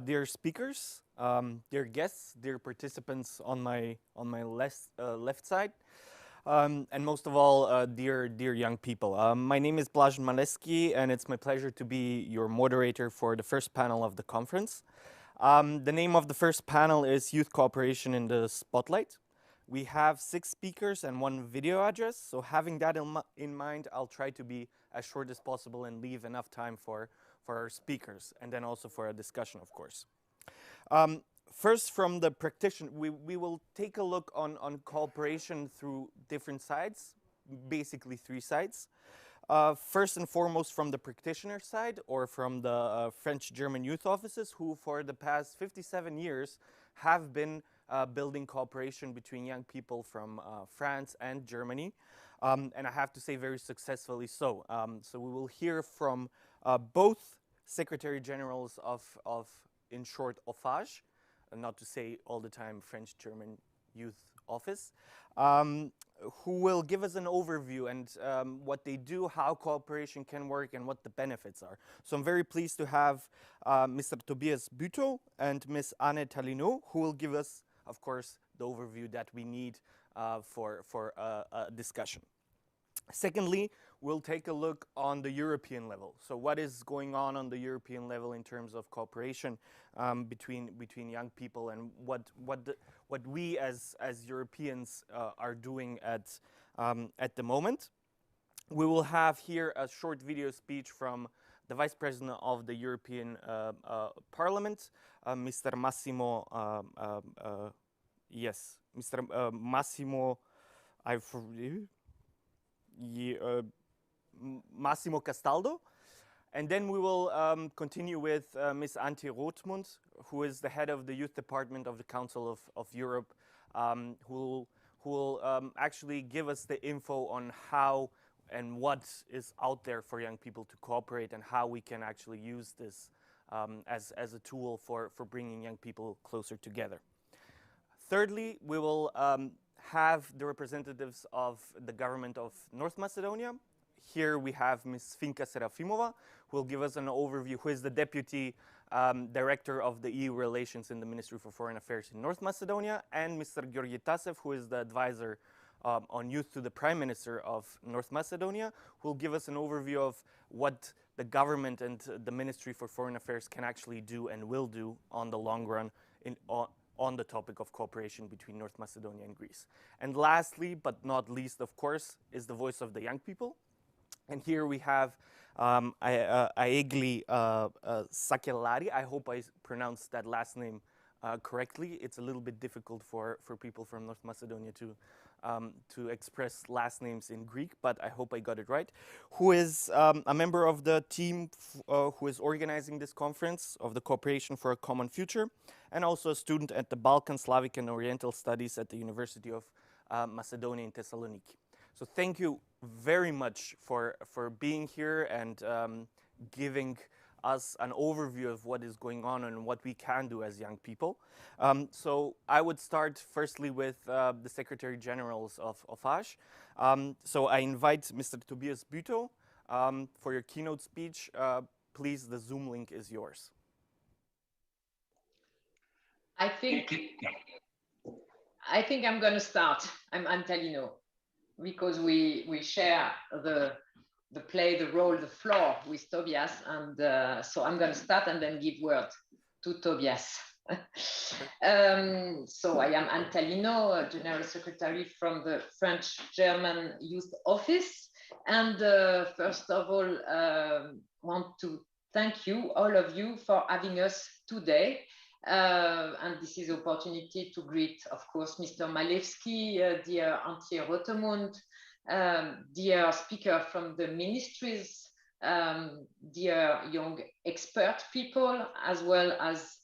Dear speakers, dear guests, dear participants on my left side, and most of all, dear young people. My name is Blažen Maleski, and it's my pleasure to be your moderator for the first panel of the conference. The name of the first panel is Youth Cooperation in the Spotlight. We have 6 speakers and 1 video address, so having that in mind, I'll try to be as short as possible and leave enough time for our speakers, and then also for a discussion, of course. First, from the practitioner, we will take a look on cooperation through different sides, basically 3 sides. First and foremost from the practitioner side, or from the French-German youth offices, who for the past 57 years have been building cooperation between young people from France and Germany, and I have to say very successfully so. So we will hear from both Secretary Generals of in short, OFAGE, not to say all the time French-German Youth Office, who will give us an overview and what they do, how cooperation can work, and what the benefits are. So I'm very pleased to have Mr. Tobias Bütow and Ms. Anne Tallinot, who will give us, of course, the overview that we need for a discussion. Secondly, we'll take a look on the European level. So what is going on the European level in terms of cooperation between young people, and what we as Europeans are doing at the moment. We will have here a short video speech from the Vice President of the European Parliament, Mr. Massimo. Mr. Massimo. Massimo Castaldo, and then we will continue with Ms. Antje Rothmund, who is the head of the youth department of the Council of Europe, who will actually give us the info on how and what is out there for young people to cooperate, and how we can actually use this as a tool for bringing young people closer together. Thirdly, we will have the representatives of the government of North Macedonia. Here we have Ms. Finka Serafimova, who will give us an overview, who is the Deputy Director of the EU Relations in the Ministry for Foreign Affairs in North Macedonia, and Mr. Georgi Tasev, who is the advisor on youth to the Prime Minister of North Macedonia, who will give us an overview of what the government and the Ministry for Foreign Affairs can actually do and will do on the long run on the topic of cooperation between North Macedonia and Greece. And lastly, but not least, of course, is the voice of the young people. And here we have Aegli Sakellari. I hope I pronounced that last name correctly. It's a little bit difficult for people from North Macedonia to express last names in Greek, but I hope I got it right, who is a member of the team who is organizing this conference of the Cooperation for a Common Future, and also a student at the Balkan, Slavic, and Oriental Studies at the University of Macedonia in Thessaloniki. So thank you very much for being here and giving us an overview of what is going on and what we can do as young people. So I would start firstly with the Secretary Generals of OFAGE. So I invite Mr. Tobias Bütow for your keynote speech. Please, the Zoom link is yours. I think I'm going to start. I'm Antalino, because we share the role, the floor with Tobias, and so I'm going to start and then give word to Tobias. So I am Anne Talino, General Secretary from the French-German Youth Office. And first of all, want to thank you, all of you, for having us today. And this is an opportunity to greet, of course, Mr. Malewski, dear Antje Rotemund, dear speaker from the ministries, dear young expert people, as well as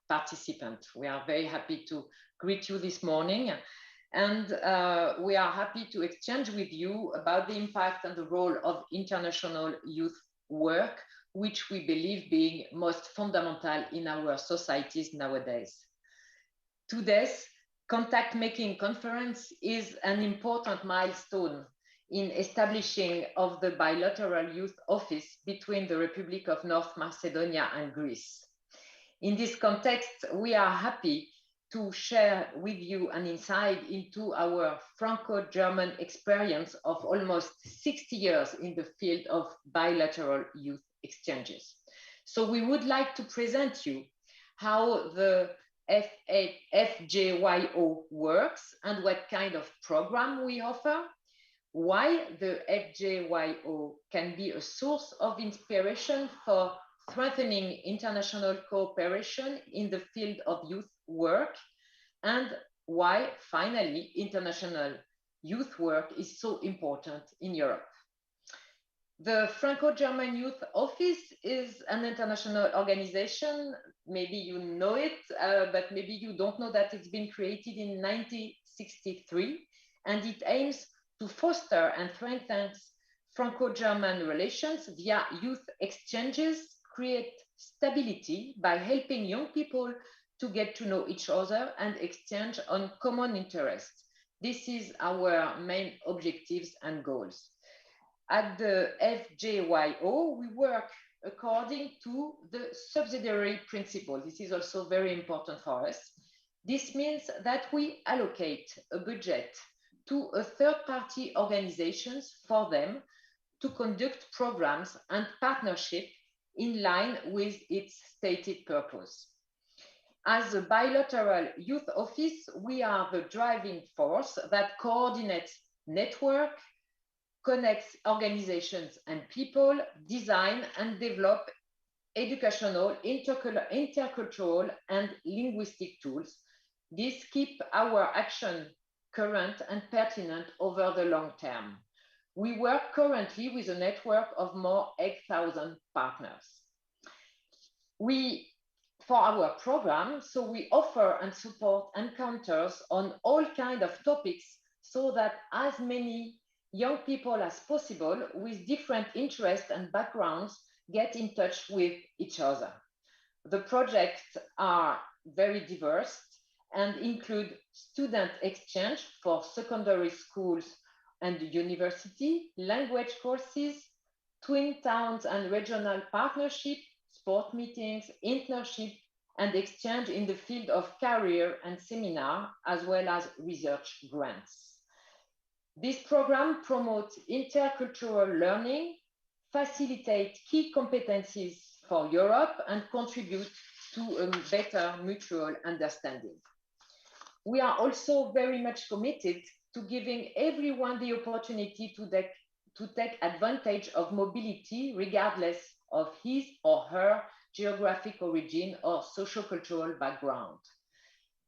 participants. We are very happy to greet you this morning. And we are happy to exchange with you about the impact and the role of international youth work, which we believe being most fundamental in our societies nowadays. Today's Contact Making Conference is an important milestone in establishing of the bilateral youth office between the Republic of North Macedonia and Greece. In this context, we are happy to share with you an insight into our Franco-German experience of almost 60 years in the field of bilateral youth exchanges. So we would like to present you how the FJYO works and what kind of program we offer, why the FJYO can be a source of inspiration for strengthening international cooperation in the field of youth work, and why, finally, international youth work is so important in Europe. The Franco-German Youth Office is an international organization. Maybe you know it, but maybe you don't know that it's been created in 1963, and it aims to foster and strengthen Franco-German relations via youth exchanges, create stability by helping young people to get to know each other and exchange on common interests. This is our main objectives and goals. At the FJYO, we work according to the subsidiary principle. This is also very important for us. This means that we allocate a budget to a third-party organizations for them to conduct programs and partnership in line with its stated purpose. As a bilateral youth office, we are the driving force that coordinates network, connects organizations and people, design and develop educational, intercultural, and linguistic tools. These keep our action current and pertinent over the long term. We work currently with a network of more 8,000 partners. For our program, so we offer and support encounters on all kinds of topics so that as many young people as possible with different interests and backgrounds get in touch with each other. The projects are very diverse and include student exchange for secondary schools and university, language courses, twin towns and regional partnership, sport meetings, internship, and exchange in the field of career and seminar, as well as research grants. This program promotes intercultural learning, facilitates key competencies for Europe, and contributes to a better mutual understanding. We are also very much committed to giving everyone the opportunity to take advantage of mobility regardless of his or her geographic origin or sociocultural background.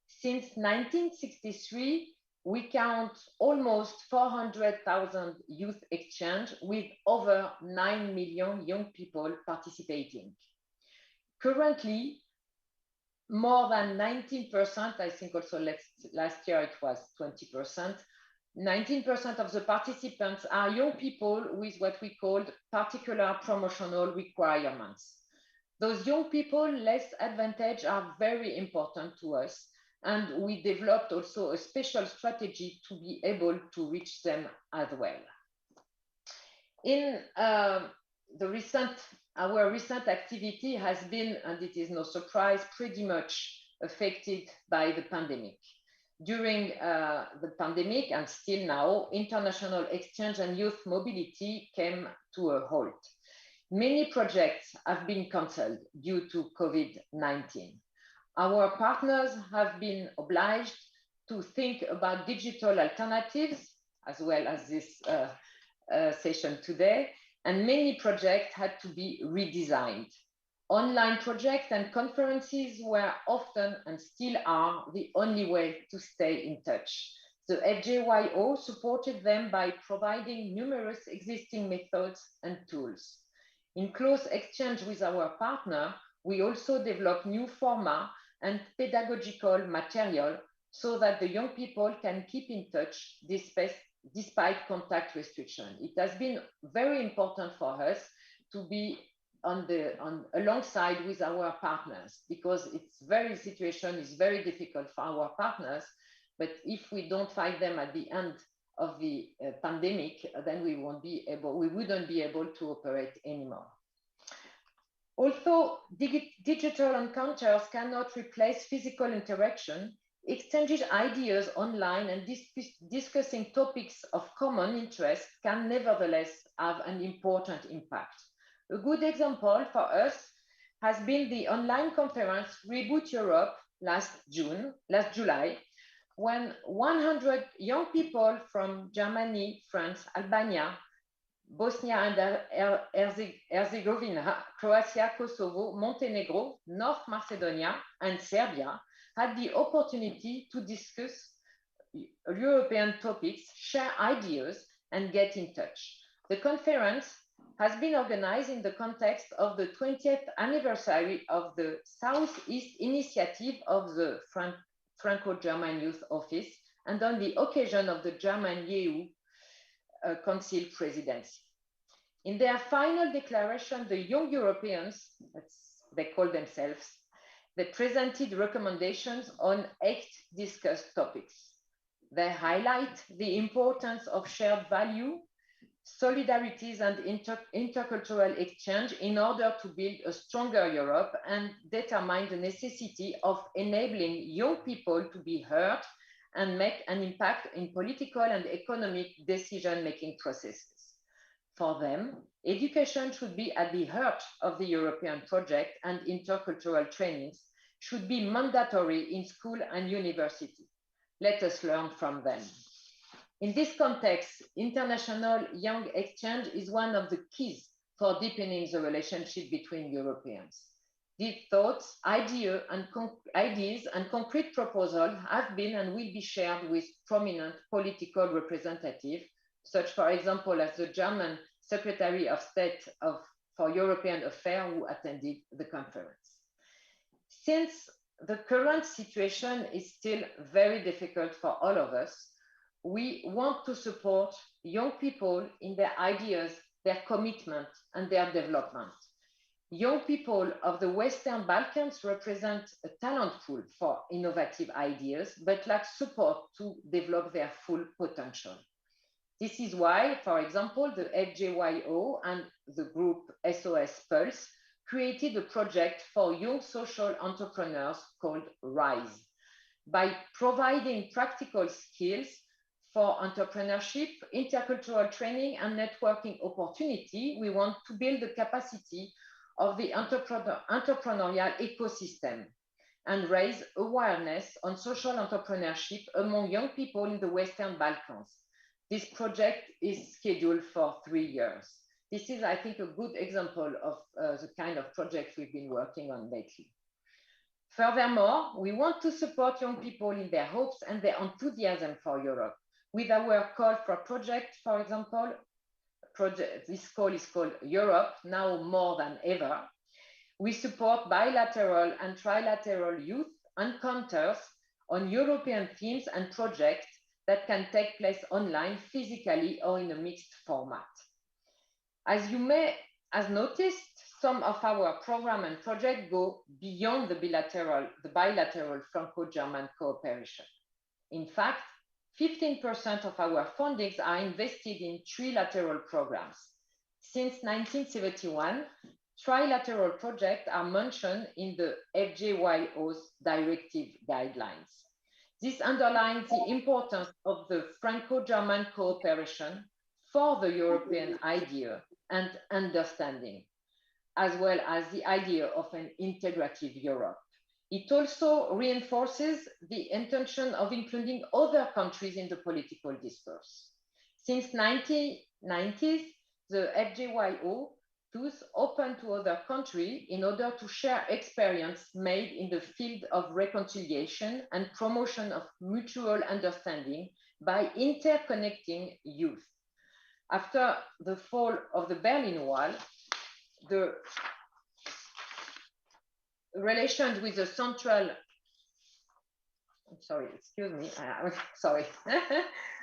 Since 1963, we count almost 400,000 youth exchange with over 9 million young people participating. Currently, more than 19%, I think also last year it was 20%, 19% of the participants are young people with what we called particular promotional requirements. Those young people less advantaged are very important to us, and we developed also a special strategy to be able to reach them as well. In our recent activity has been, and it is no surprise, pretty much affected by the pandemic. During the pandemic, and still now, international exchange and youth mobility came to a halt. Many projects have been cancelled due to COVID-19. Our partners have been obliged to think about digital alternatives, as well as this session today, and many projects had to be redesigned. Online projects and conferences were often and still are the only way to stay in touch. The FJYO supported them by providing numerous existing methods and tools. In close exchange with our partner, we also developed new formats and pedagogical material so that the young people can keep in touch despite contact restriction. It has been very important for us to be alongside with our partners, because situation is very difficult for our partners. But if we don't find them at the end of the pandemic, then we wouldn't be able to operate anymore. Although digital encounters cannot replace physical interaction, exchanging ideas online and discussing topics of common interest can nevertheless have an important impact. A good example for us has been the online conference Reboot Europe last July, when 100 young people from Germany, France, Albania, Bosnia and Herzegovina, Croatia, Kosovo, Montenegro, North Macedonia, and Serbia had the opportunity to discuss European topics, share ideas, and get in touch. The conference has been organized in the context of the 20th anniversary of the Southeast Initiative of the Franco-German Youth Office, and on the occasion of the German EU Council presidency. In their final declaration, the Young Europeans, they call themselves, they presented recommendations on 8 discussed topics. They highlight the importance of shared value, solidarities, and intercultural exchange in order to build a stronger Europe, and determine the necessity of enabling young people to be heard and make an impact in political and economic decision-making processes. For them, education should be at the heart of the European project, and intercultural trainings should be mandatory in school and university. Let us learn from them. In this context, international young exchange is one of the keys for deepening the relationship between Europeans. These thoughts, ideas, and concrete proposals have been and will be shared with prominent political representatives, such, for example, as the German Secretary of State for European Affairs, who attended the conference. Since the current situation is still very difficult for all of us, we want to support young people in their ideas, their commitment, and their development. Young people of the Western Balkans represent a talent pool for innovative ideas, but lack support to develop their full potential. This is why, for example, the FJYO and the group SOS Pulse created a project for young social entrepreneurs called RISE. By providing practical skills for entrepreneurship, intercultural training, and networking opportunity, we want to build the capacity of the entrepreneurial ecosystem and raise awareness on social entrepreneurship among young people in the Western Balkans. This project is scheduled for 3 years. This is, I think, a good example of the kind of project we've been working on lately. Furthermore, we want to support young people in their hopes and their enthusiasm for Europe. With our call for project, for example, this call is called Europe, now more than ever. We support bilateral and trilateral youth encounters on European themes and projects that can take place online, physically, or in a mixed format. As you may have noticed, some of our program and projects go beyond the bilateral Franco-German cooperation. In fact, 15% of our fundings are invested in trilateral programs. Since 1971, trilateral projects are mentioned in the FJYO's directive guidelines. This underlines the importance of the Franco-German cooperation for the European idea and understanding, as well as the idea of an integrative Europe. It also reinforces the intention of including other countries in the political discourse. Since 1990s, the FJYO thus open to other countries in order to share experience made in the field of reconciliation and promotion of mutual understanding by interconnecting youth. After the fall of the Berlin Wall, the relations with the Central sorry, excuse me, sorry.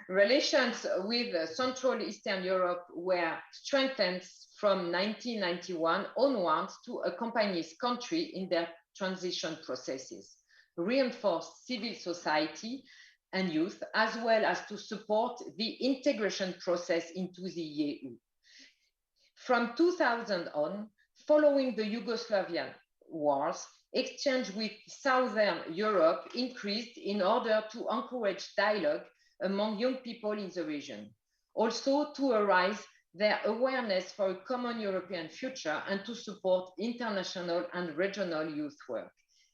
Relations with Central Eastern Europe were strengthened from 1991 onwards to accompany this country in their transition processes, reinforce civil society and youth, as well as to support the integration process into the EU. From 2000 on, following the Yugoslavian wars, exchange with Southern Europe increased in order to encourage dialogue among young people in the region. Also to arise their awareness for a common European future and to support international and regional youth work.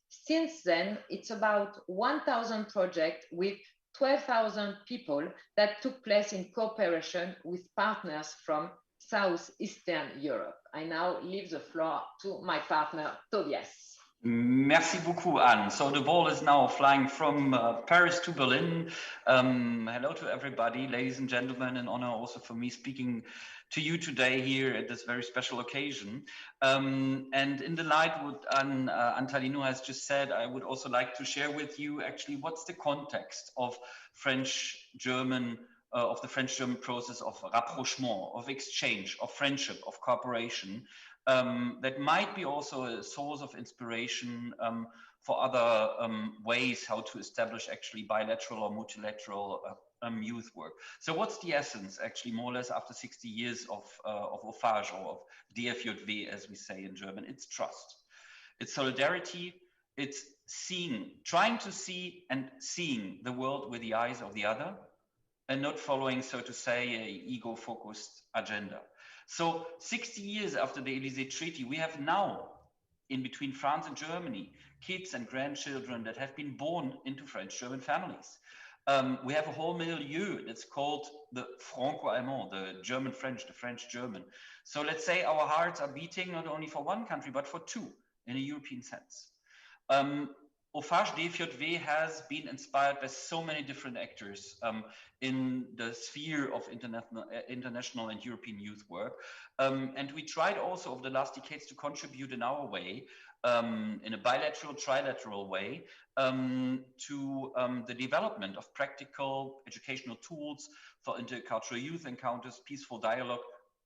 Since then, it's about 1,000 projects with 12,000 people that took place in cooperation with partners from Southeastern Europe. I now leave the floor to my partner, Tobias. Merci beaucoup, Anne. So the ball is now flying from Paris to Berlin. Hello to everybody, ladies and gentlemen, an honor also for me speaking to you today here at this very special occasion. And in the light what Antalino has just said, I would also like to share with you actually what's the context of French-German of the French-German process of rapprochement, of exchange, of friendship, of cooperation, that might be also a source of inspiration for other ways how to establish actually bilateral or multilateral youth work. So what's the essence actually more or less after 60 years of OFAGE or of DFJW as we say in German? It's trust, it's solidarity, it's seeing, trying to see and seeing the world with the eyes of the other and not following, so to say, an ego-focused agenda. So 60 years after the Élysée Treaty, we have now, in between France and Germany, kids and grandchildren that have been born into French-German families. We have a whole milieu that's called the Franco-Allemand, the German-French, the French-German. So let's say our hearts are beating not only for one country, but for two in a European sense. OFAGE DFJW has been inspired by so many different actors in the sphere of international and European youth work. And we tried also over the last decades to contribute in our way, in a bilateral, trilateral way, to the development of practical educational tools for intercultural youth encounters, peaceful dialogue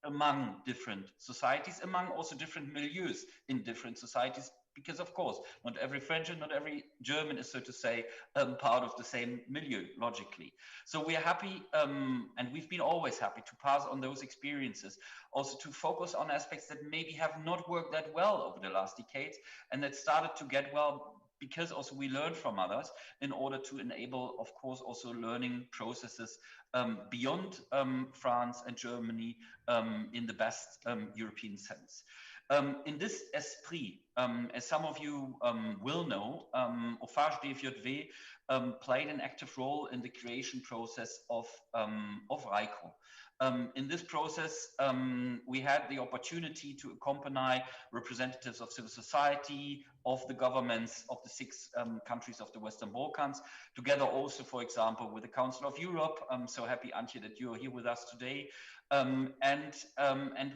among different societies, among also different milieus in different societies, because of course, not every French and not every German is, so to say, part of the same milieu, logically. So we are happy, and we've been always happy to pass on those experiences, also to focus on aspects that maybe have not worked that well over the last decades, and that started to get well because also we learned from others in order to enable, of course, also learning processes beyond France and Germany in the best European sense. In this esprit, as some of you will know, OFAGE DFJW played an active role in the creation process of RICO. In this process, we had the opportunity to accompany representatives of civil society, of the governments of the 6 countries of the Western Balkans, together also, for example, with the Council of Europe. I'm so happy, Antje, that you're here with us today. And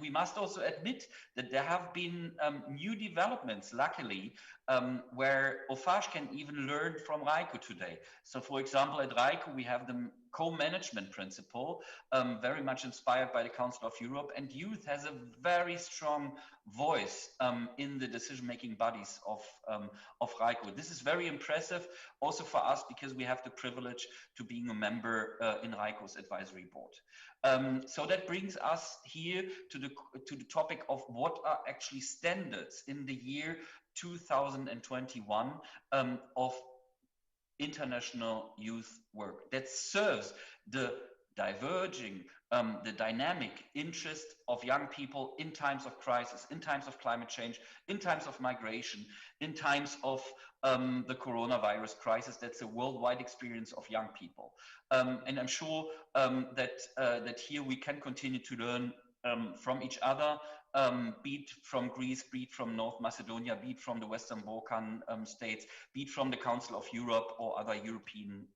we must also admit that there have been new developments, luckily, where OFAGE can even learn from RICO today. So, for example, at RICO, we have the co-management principle, very much inspired by the Council of Europe, and youth has a very strong voice in the decision-making bodies of RICO. This is very impressive also for us because we have the privilege to being a member in RICO's advisory board. So that brings us here to the topic of what are actually standards in the year 2021 of international youth work that serves the diverging the dynamic interest of young people in times of crisis, in times of climate change, in times of migration, in times of the coronavirus crisis. That's a worldwide experience of young people. And I'm sure that here we can continue to learn from each other, be it from Greece, be it from North Macedonia, be it from the Western Balkan states, be it from the Council of Europe or other European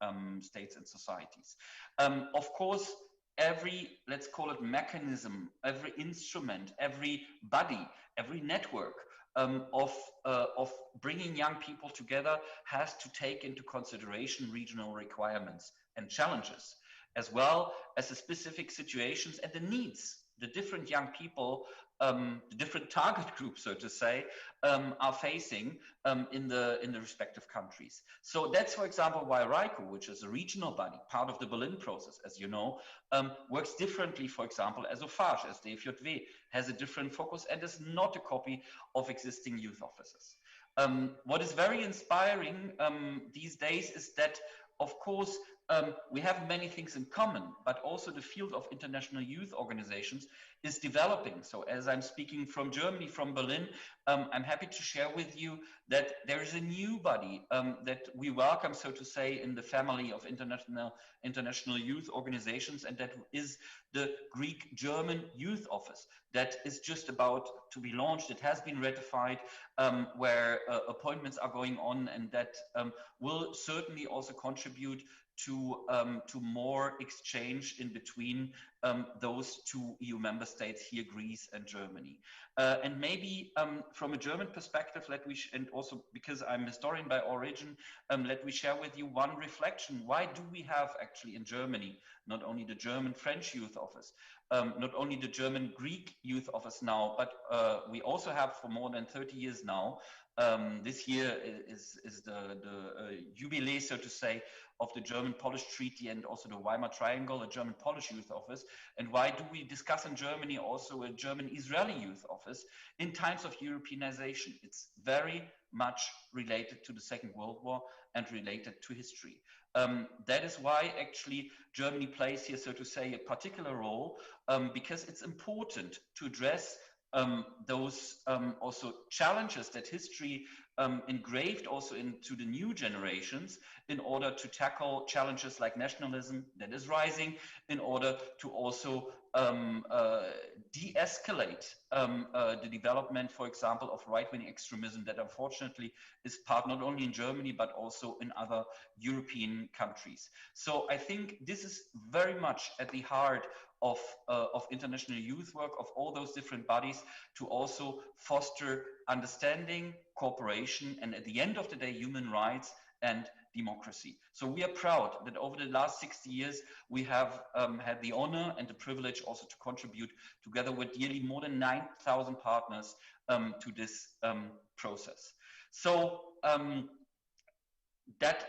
states and societies. Of course, every, let's call it mechanism, every instrument, every body, every network of bringing young people together has to take into consideration regional requirements and challenges, as well as the specific situations and the needs the different young people, the different target groups, so to say, are facing in the respective countries. So that's, for example, why RICO, which is a regional body, part of the Berlin process, as you know, works differently, for example, as OFAGE, as DFJW, has a different focus and is not a copy of existing youth offices. What is very inspiring these days is that, of course, we have many things in common, but also the field of international youth organizations is developing. So as I'm speaking from Germany, from Berlin, I'm happy to share with you that there is a new body that we welcome, so to say, in the family of international youth organizations, and that is the Greek-German Youth Office that is just about to be launched. It has been ratified, where appointments are going on, and that will certainly also contribute to more exchange in between those two EU member states here, Greece and Germany. And maybe from a German perspective, and also because I'm a historian by origin, let me share with you one reflection. Why do we have actually in Germany not only the German-French Youth Office, not only the German-Greek Youth Office now, but we also have for more than 30 years now. This year is the jubilee, so to say, of the German-Polish Treaty and also the Weimar Triangle, a German-Polish Youth Office. And why do we discuss in Germany also a German-Israeli Youth Office in times of Europeanization? It's very much related to the Second World War and related to history. That is why actually Germany plays here, so to say, a particular role, because it's important to address those also challenges that history engraved also into the new generations in order to tackle challenges like nationalism that is rising, in order to also de-escalate the development, for example, of right-wing extremism that unfortunately is part not only in Germany, but also in other European countries. So I think this is very much at the heart of international youth work, of all those different bodies, to also foster understanding, cooperation, and at the end of the day, human rights and democracy. So we are proud that over the last 60 years, we have had the honor and the privilege also to contribute together with nearly more than 9,000 partners to this process. So that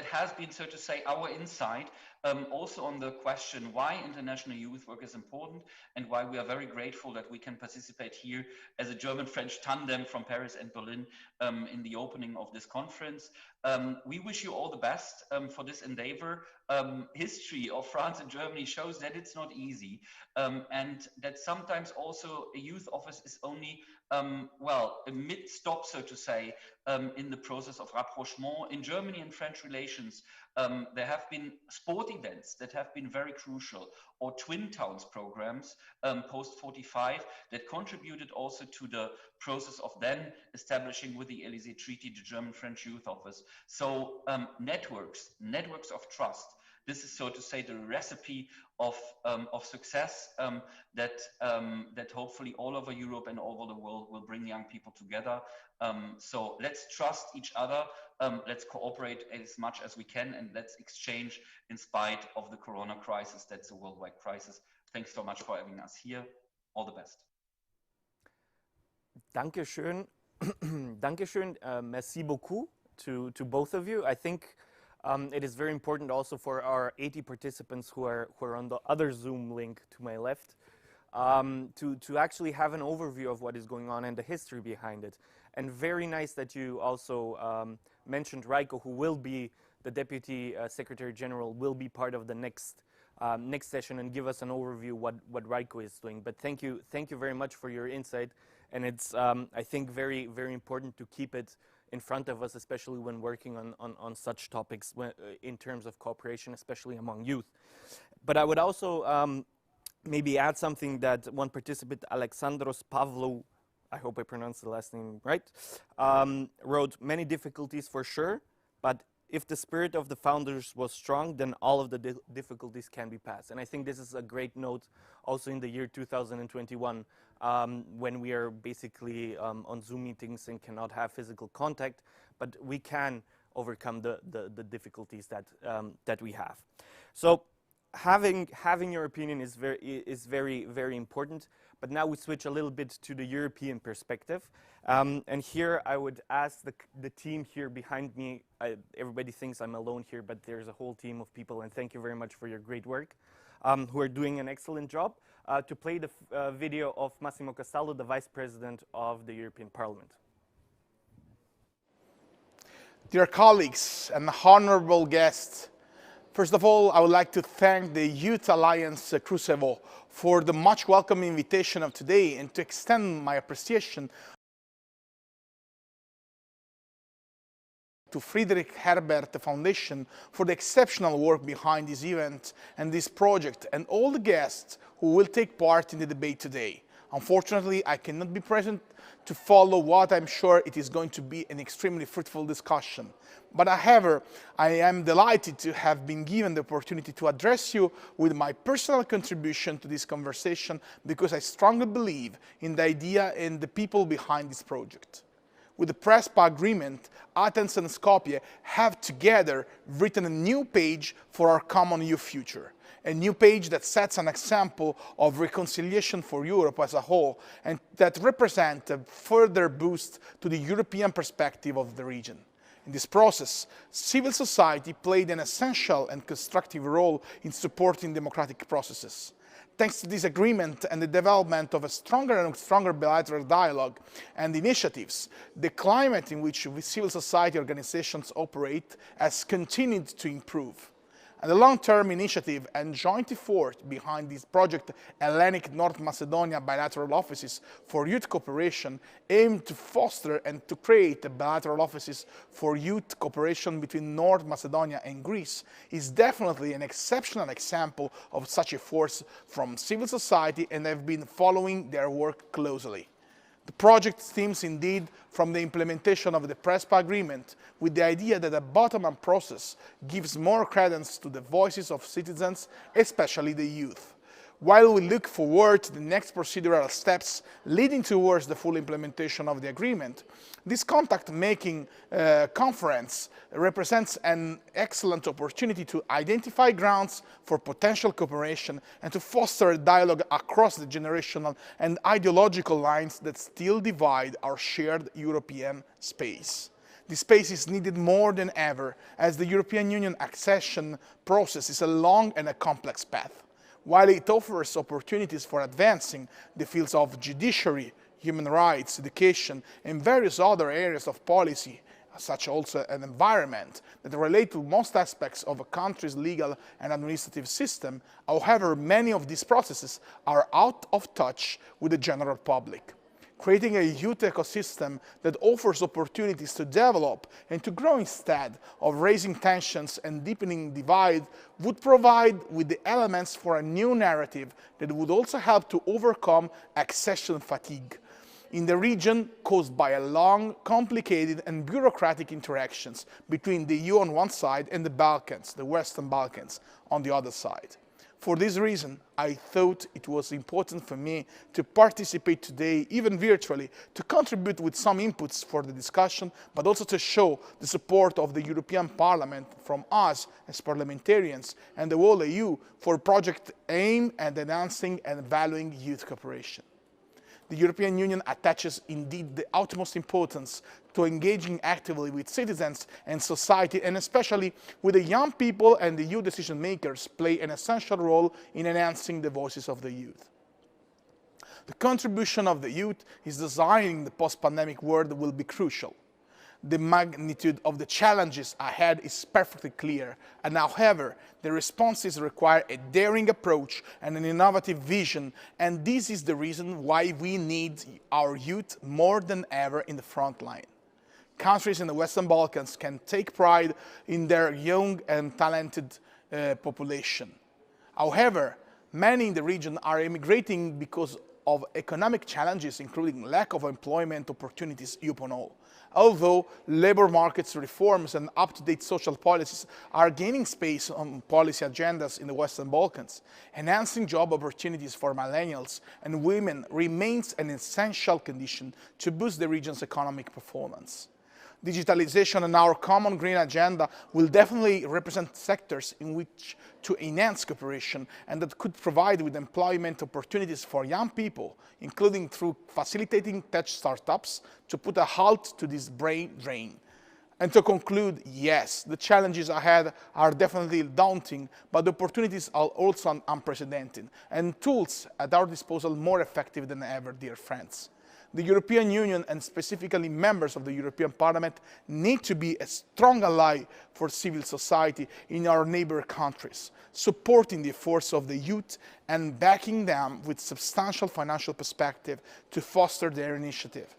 has been, so to say, our insight also on the question why international youth work is important and why we are very grateful that we can participate here as a German-French tandem from Paris and Berlin in the opening of this conference. We wish you all the best for this endeavor. History of France and Germany shows that it's not easy, and that sometimes also a youth office is only well, a mid-stop, so to say, in the process of rapprochement. In Germany and French relations, there have been sport events that have been very crucial, or Twin Towns programs post-45 that contributed also to the process of then establishing with the Élysée Treaty the German-French Youth Office. So networks of trust. This is, so to say, the recipe of success that hopefully all over Europe and all over the world will bring young people together. So let's trust each other, let's cooperate as much as we can, and let's exchange in spite of the corona crisis. That's a worldwide crisis. Thanks so much for having us here. All the best. Dankeschön. Dankeschön. Merci beaucoup to both of you. I think it is very important also for our 80 participants who are on the other Zoom link to my left to actually have an overview of what is going on and the history behind it. And very nice that you also mentioned Raiko, who will be the Deputy Secretary General, will be part of the next next session and give us an overview what RICO is doing. But thank you very much for your insight, and it's I think very important to keep it in front of us, especially when working on such topics in terms of cooperation, especially among youth. But I would also maybe add something that one participant, Alexandros Pavlou, I hope I pronounced the last name right, wrote, many difficulties for sure, but if the spirit of the founders was strong, then all of the difficulties can be passed. And I think this is a great note also in the year 2021, when we are basically on Zoom meetings and cannot have physical contact, but we can overcome the difficulties that we have. So having your opinion is very important. But now we switch a little bit to the European perspective. And here I would ask the team here behind me, everybody thinks I'm alone here, but there's a whole team of people, and thank you very much for your great work, who are doing an excellent job, to play the video of Massimo Castaldo, the Vice President of the European Parliament. Dear colleagues and honorable guests, first of all, I would like to thank the Youth Alliance Kruševo for the much welcome invitation of today and to extend my appreciation to Friedrich Herbert Foundation for the exceptional work behind this event and this project, and all the guests who will take part in the debate today. Unfortunately, I cannot be present to follow what I'm sure it is going to be an extremely fruitful discussion. But however, I am delighted to have been given the opportunity to address you with my personal contribution to this conversation, because I strongly believe in the idea and the people behind this project. With the Prespa agreement, Athens and Skopje have together written a new page for our common EU future. A new page that sets an example of reconciliation for Europe as a whole, and that represents a further boost to the European perspective of the region. In this process, civil society played an essential and constructive role in supporting democratic processes. Thanks to this agreement and the development of a stronger and stronger bilateral dialogue and initiatives, the climate in which civil society organizations operate has continued to improve. And the long-term initiative and joint effort behind this project, Hellenic North Macedonia bilateral offices for youth cooperation, aim to foster and to create bilateral offices for youth cooperation between North Macedonia and Greece, is definitely an exceptional example of such efforts from civil society, and I've been following their work closely. The project stems indeed from the implementation of the Prespa agreement, with the idea that a bottom-up process gives more credence to the voices of citizens, especially the youth. While we look forward to the next procedural steps leading towards the full implementation of the agreement, this contact-making conference represents an excellent opportunity to identify grounds for potential cooperation and to foster a dialogue across the generational and ideological lines that still divide our shared European space. This space is needed more than ever, as the European Union accession process is a long and a complex path. While it offers opportunities for advancing the fields of judiciary, human rights, education, and various other areas of policy, such also an environment, that relate to most aspects of a country's legal and administrative system, however, many of these processes are out of touch with the general public. Creating a youth ecosystem that offers opportunities to develop and to grow instead of raising tensions and deepening divide would provide with the elements for a new narrative that would also help to overcome accession fatigue in the region caused by a long, complicated and bureaucratic interactions between the EU on one side and the Balkans, the Western Balkans, on the other side. For this reason, I thought it was important for me to participate today, even virtually, to contribute with some inputs for the discussion, but also to show the support of the European Parliament from us as parliamentarians and the whole EU for a project aimed at enhancing and valuing youth cooperation. The European Union attaches indeed the utmost importance to engaging actively with citizens and society, and especially with the young people, and the EU decision makers play an essential role in enhancing the voices of the youth. The contribution of the youth is designing the post-pandemic world will be crucial. The magnitude of the challenges ahead is perfectly clear, and however, the responses require a daring approach and an innovative vision, and this is the reason why we need our youth more than ever in the front line. Countries in the Western Balkans can take pride in their young and talented population. However, many in the region are emigrating because of economic challenges, including lack of employment opportunities upon all. Although labor markets reforms and up-to-date social policies are gaining space on policy agendas in the Western Balkans, enhancing job opportunities for millennials and women remains an essential condition to boost the region's economic performance. Digitalization and our common green agenda will definitely represent sectors in which to enhance cooperation and that could provide with employment opportunities for young people, including through facilitating tech startups to put a halt to this brain drain. And to conclude, yes, the challenges ahead are definitely daunting, but the opportunities are also unprecedented, and tools at our disposal more effective than ever, dear friends. The European Union, and specifically members of the European Parliament, need to be a strong ally for civil society in our neighbour countries, supporting the efforts of the youth and backing them with substantial financial perspective to foster their initiative.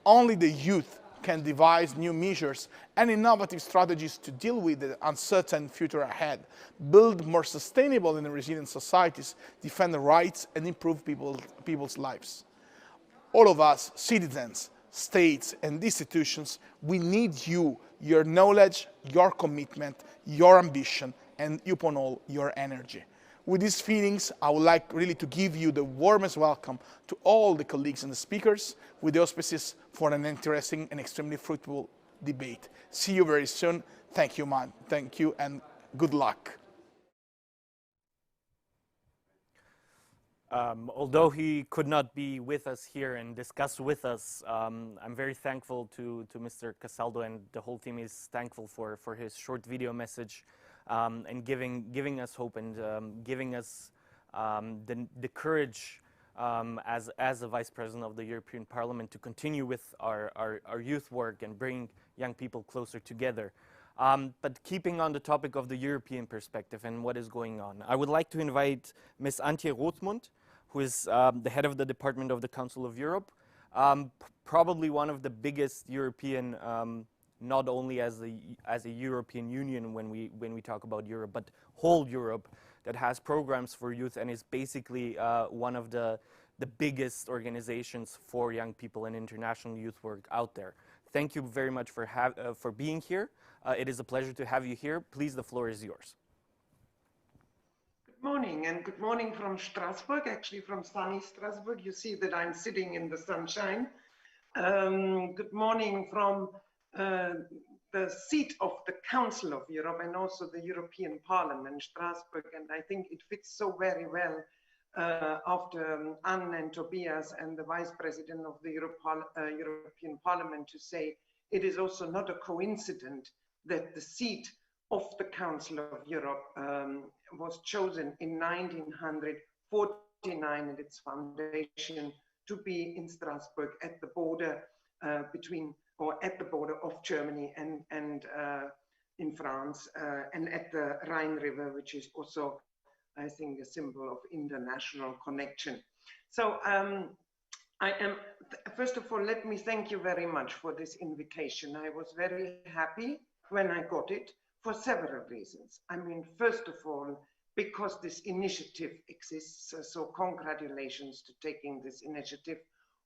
Only the youth can devise new measures and innovative strategies to deal with the uncertain future ahead, build more sustainable and resilient societies, defend the rights and improve people's lives. All of us, citizens, states and institutions, we need you, your knowledge, your commitment, your ambition, and upon all, your energy. With these feelings, I would like really to give you the warmest welcome to all the colleagues and the speakers with the auspices for an interesting and extremely fruitful debate. See you very soon. Thank you, man. Thank you and good luck. Although he could not be with us here and discuss with us, I'm very thankful to Mr. Casaldo, and the whole team is thankful for his short video message and giving us hope and giving us the courage as a Vice President of the European Parliament to continue with our youth work and bring young people closer together. But keeping on the topic of the European perspective and what is going on, I would like to invite Ms. Antje Rothmund, who is the head of the Department of the Council of Europe, probably one of the biggest European, not only as a European Union when we talk about Europe, but whole Europe, that has programs for youth and is basically one of the biggest organizations for young people and international youth work out there. Thank you very much for being here. It is a pleasure to have you here. Please, the floor is yours. Good morning, and good morning from Strasbourg, actually from sunny Strasbourg. You see that I'm sitting in the sunshine. Good morning from the seat of the Council of Europe and also the European Parliament, Strasbourg. And I think it fits so very well after Anne and Tobias and the Vice President of the European Parliament to say it is also not a coincidence that the seat of the Council of Europe was chosen in 1949 and its foundation to be in Strasbourg at the border at the border of Germany and in France and at the Rhine River, which is also, I think, a symbol of international connection. So first of all, let me thank you very much for this invitation. I was very happy when I got it for several reasons. I mean, first of all, because this initiative exists, so congratulations to taking this initiative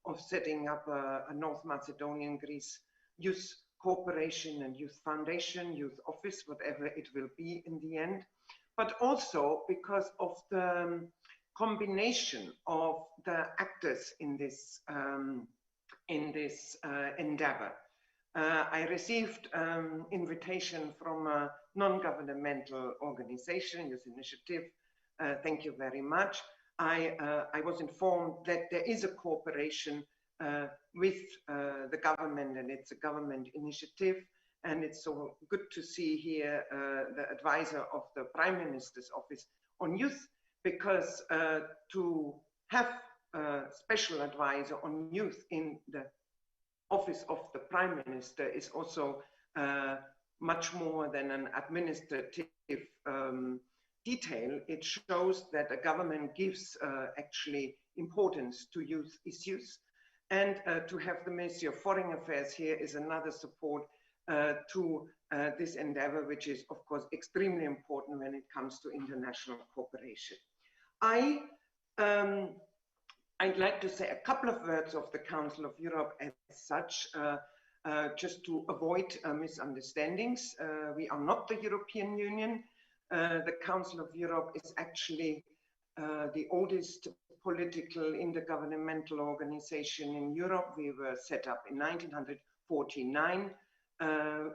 of setting up a North Macedonian Greece Youth Cooperation and Youth Foundation, Youth Office, whatever it will be in the end, but also because of the combination of the actors in this endeavor. I received invitation from a non-governmental organization, Youth Initiative. Thank you very much. I was informed that there is a cooperation with the government, and it's a government initiative. And it's so good to see here the advisor of the Prime Minister's Office on Youth, because to have a special advisor on youth in the office of the Prime Minister is also much more than an administrative detail. It shows that a government gives actually importance to youth issues. And to have the Ministry of Foreign Affairs here is another support to this endeavor, which is, of course, extremely important when it comes to international cooperation. I'd like to say a couple of words of the Council of Europe as such, just to avoid misunderstandings. We are not the European Union. The Council of Europe is actually the oldest political intergovernmental organization in Europe. We were set up in 1949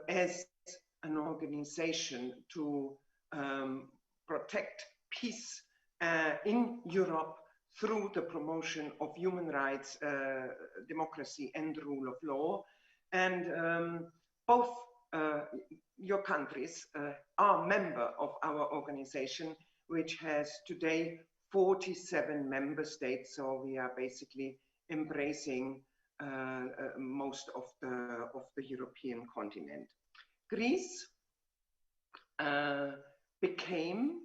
as an organization to protect peace in Europe through the promotion of human rights, democracy, and rule of law. And both your countries are member of our organization, which has today 47 member states. So we are basically embracing most of the European continent. Greece became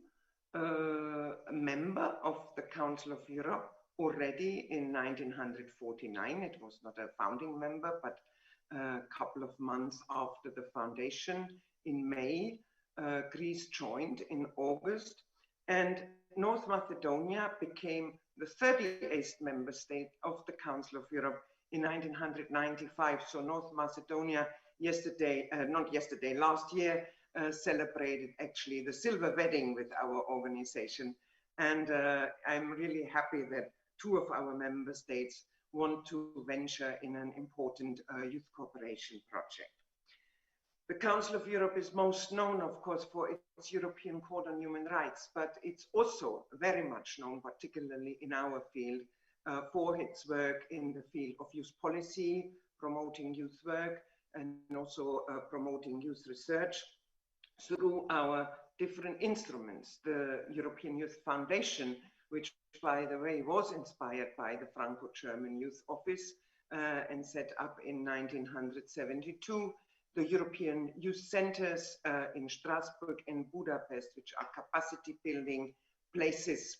a member of the Council of Europe already in 1949. It was not a founding member, but a couple of months after the foundation in May, Greece joined in August, and North Macedonia became the 38th member state of the Council of Europe in 1995. So North Macedonia last year celebrated actually the silver wedding with our organization. And I'm really happy that two of our member states want to venture in an important youth cooperation project. The Council of Europe is most known, of course, for its European Court on Human Rights, but it's also very much known, particularly in our field, for its work in the field of youth policy, promoting youth work, and also promoting youth research through our different instruments. The European Youth Foundation, which, by the way, was inspired by the Franco-German Youth Office and set up in 1972. The European Youth Centers in Strasbourg and Budapest, which are capacity building places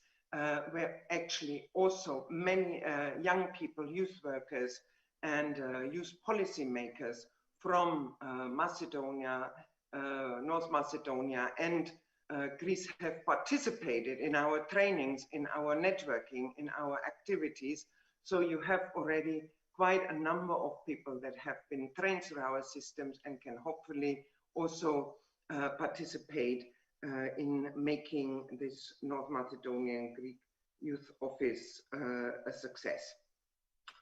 where actually also many young people, youth workers, and youth policy makers from Macedonia, North Macedonia, and Greece have participated in our trainings, in our networking, in our activities. So you have already quite a number of people that have been trained through our systems and can hopefully also participate in making this North Macedonian Greek Youth Office a success.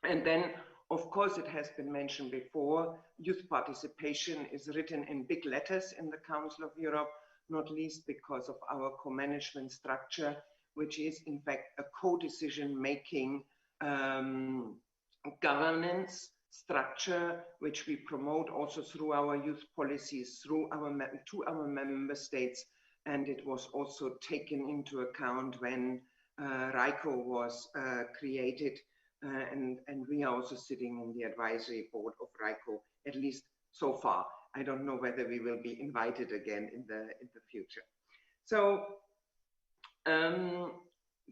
And then, of course, it has been mentioned before, youth participation is written in big letters in the Council of Europe, not least because of our co-management structure, which is in fact a co-decision making governance structure, which we promote also through our youth policies, through to our member states. And it was also taken into account when RICO was created. And we are also sitting in the advisory board of RICO, at least so far. I don't know whether we will be invited again in the future. So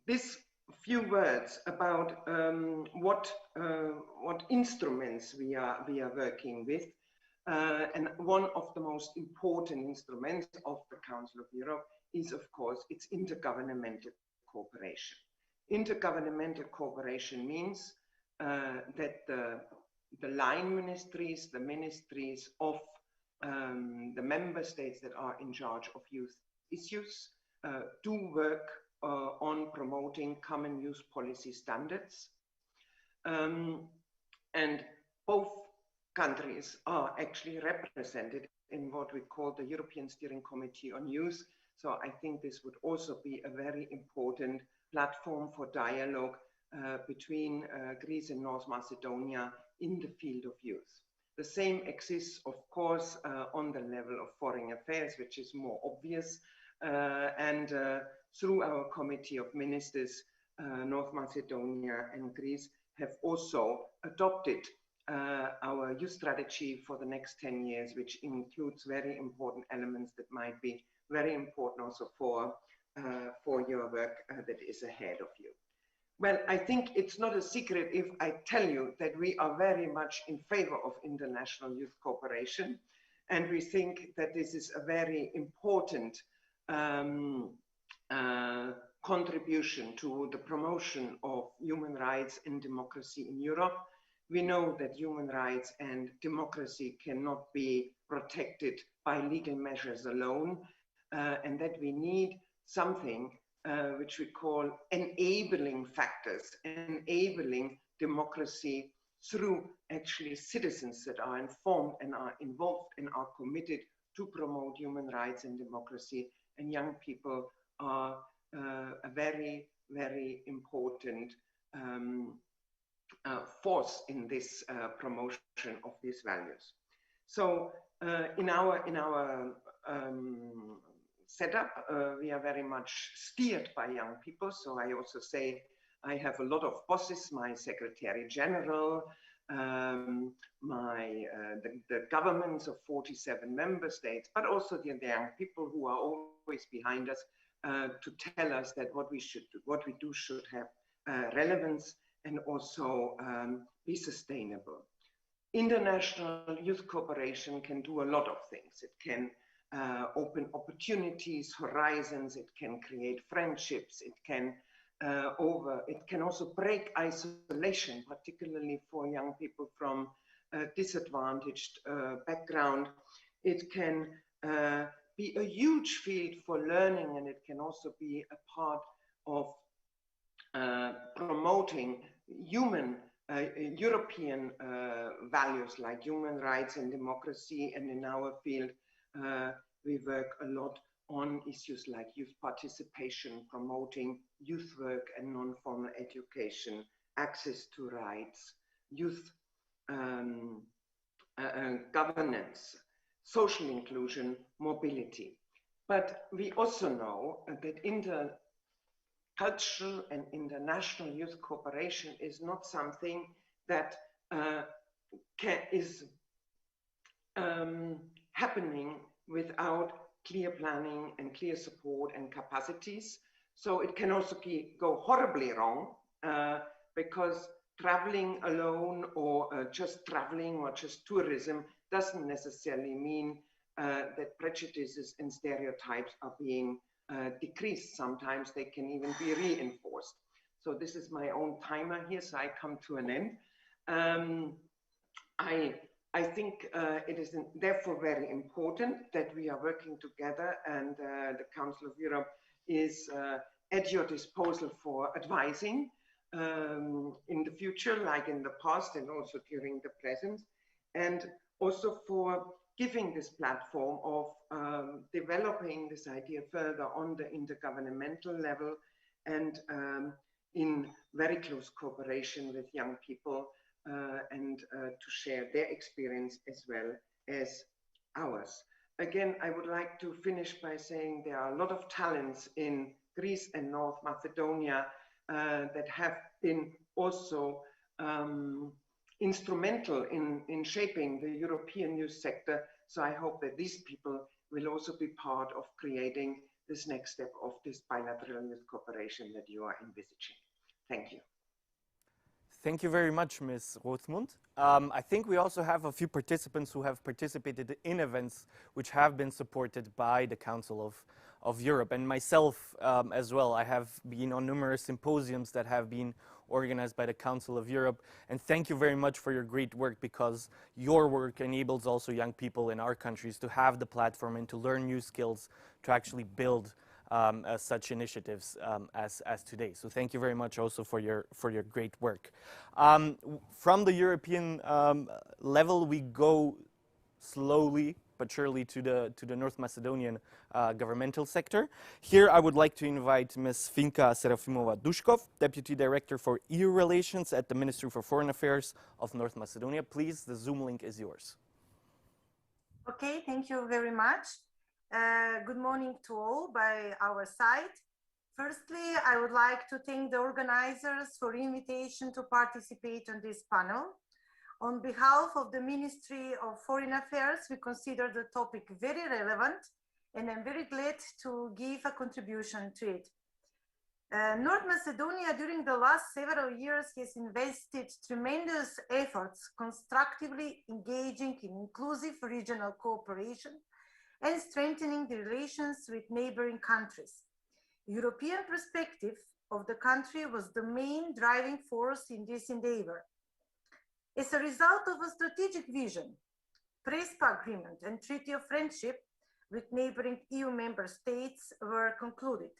this few words about what instruments we are working with, and one of the most important instruments of the Council of Europe is, of course, its intergovernmental cooperation. Intergovernmental cooperation means that the line ministries, the ministries of the member states that are in charge of youth issues do work on promoting common youth policy standards. And both countries are actually represented in what we call the European Steering Committee on Youth. So I think this would also be a very important platform for dialogue between Greece and North Macedonia in the field of youth. The same exists, of course, on the level of foreign affairs, which is more obvious. And through our Committee of Ministers, North Macedonia and Greece have also adopted our youth strategy for the next 10 years, which includes very important elements that might be very important also for your work that is ahead of you. Well, I think it's not a secret if I tell you that we are very much in favor of international youth cooperation. And we think that this is a very important contribution to the promotion of human rights and democracy in Europe. We know that human rights and democracy cannot be protected by legal measures alone, and that we need something which we call enabling factors, enabling democracy through actually citizens that are informed and are involved and are committed to promote human rights and democracy. And young people are a very, very important force in this promotion of these values. So in our setup, we are very much steered by young people. So I also say I have a lot of bosses, my Secretary General, the governments of 47 member states, but also the young people who are always behind us to tell us that what we should do, what we do should have relevance and also be sustainable. International youth cooperation can do a lot of things. It can open opportunities, horizons, it can create friendships, it can also break isolation, particularly for young people from a disadvantaged background. It can be a huge field for learning, and it can also be a part of promoting European values like human rights and democracy. And in our field, we work a lot on issues like youth participation, promoting youth work and non-formal education, access to rights, youth governance, social inclusion, mobility. But we also know that intercultural and international youth cooperation is not something that is happening without clear planning and clear support and capacities. So it can also go horribly wrong because traveling alone or just traveling or just tourism doesn't necessarily mean that prejudices and stereotypes are being decreased. Sometimes they can even be reinforced. So this is my own timer here, so I come to an end. I think it is therefore very important that we are working together, and the Council of Europe is at your disposal for advising in the future, like in the past and also during the present, and also for giving this platform of developing this idea further on the intergovernmental level and in very close cooperation with young people and to share their experience as well as ours. Again, I would like to finish by saying there are a lot of talents in Greece and North Macedonia that have been also instrumental in shaping the European youth sector. So I hope that these people will also be part of creating this next step of this bilateral youth cooperation that you are envisaging. Thank you. Thank you very much, Ms. Rothmund. I think we also have a few participants who have participated in events which have been supported by the Council of Europe, and myself as well. I have been on numerous symposiums that have been organized by the Council of Europe, and thank you very much for your great work, because your work enables also young people in our countries to have the platform and to learn new skills to actually build such initiatives as today. So thank you very much also for your great work. From the European level, we go slowly but surely to the North Macedonian governmental sector. Here I would like to invite Ms. Finka Serafimova-Dushkov, Deputy Director for EU Relations at the Ministry for Foreign Affairs of North Macedonia. Please, the Zoom link is yours. Okay, thank you very much. Good morning to all by our side. Firstly, I would like to thank the organizers for the invitation to participate on this panel. On behalf of the Ministry of Foreign Affairs, we consider the topic very relevant, and I'm very glad to give a contribution to it. North Macedonia during the last several years has invested tremendous efforts constructively engaging in inclusive regional cooperation and strengthening the relations with neighboring countries. European perspective of the country was the main driving force in this endeavor. As a result of a strategic vision, Prespa Agreement and Treaty of Friendship with neighboring EU member states were concluded.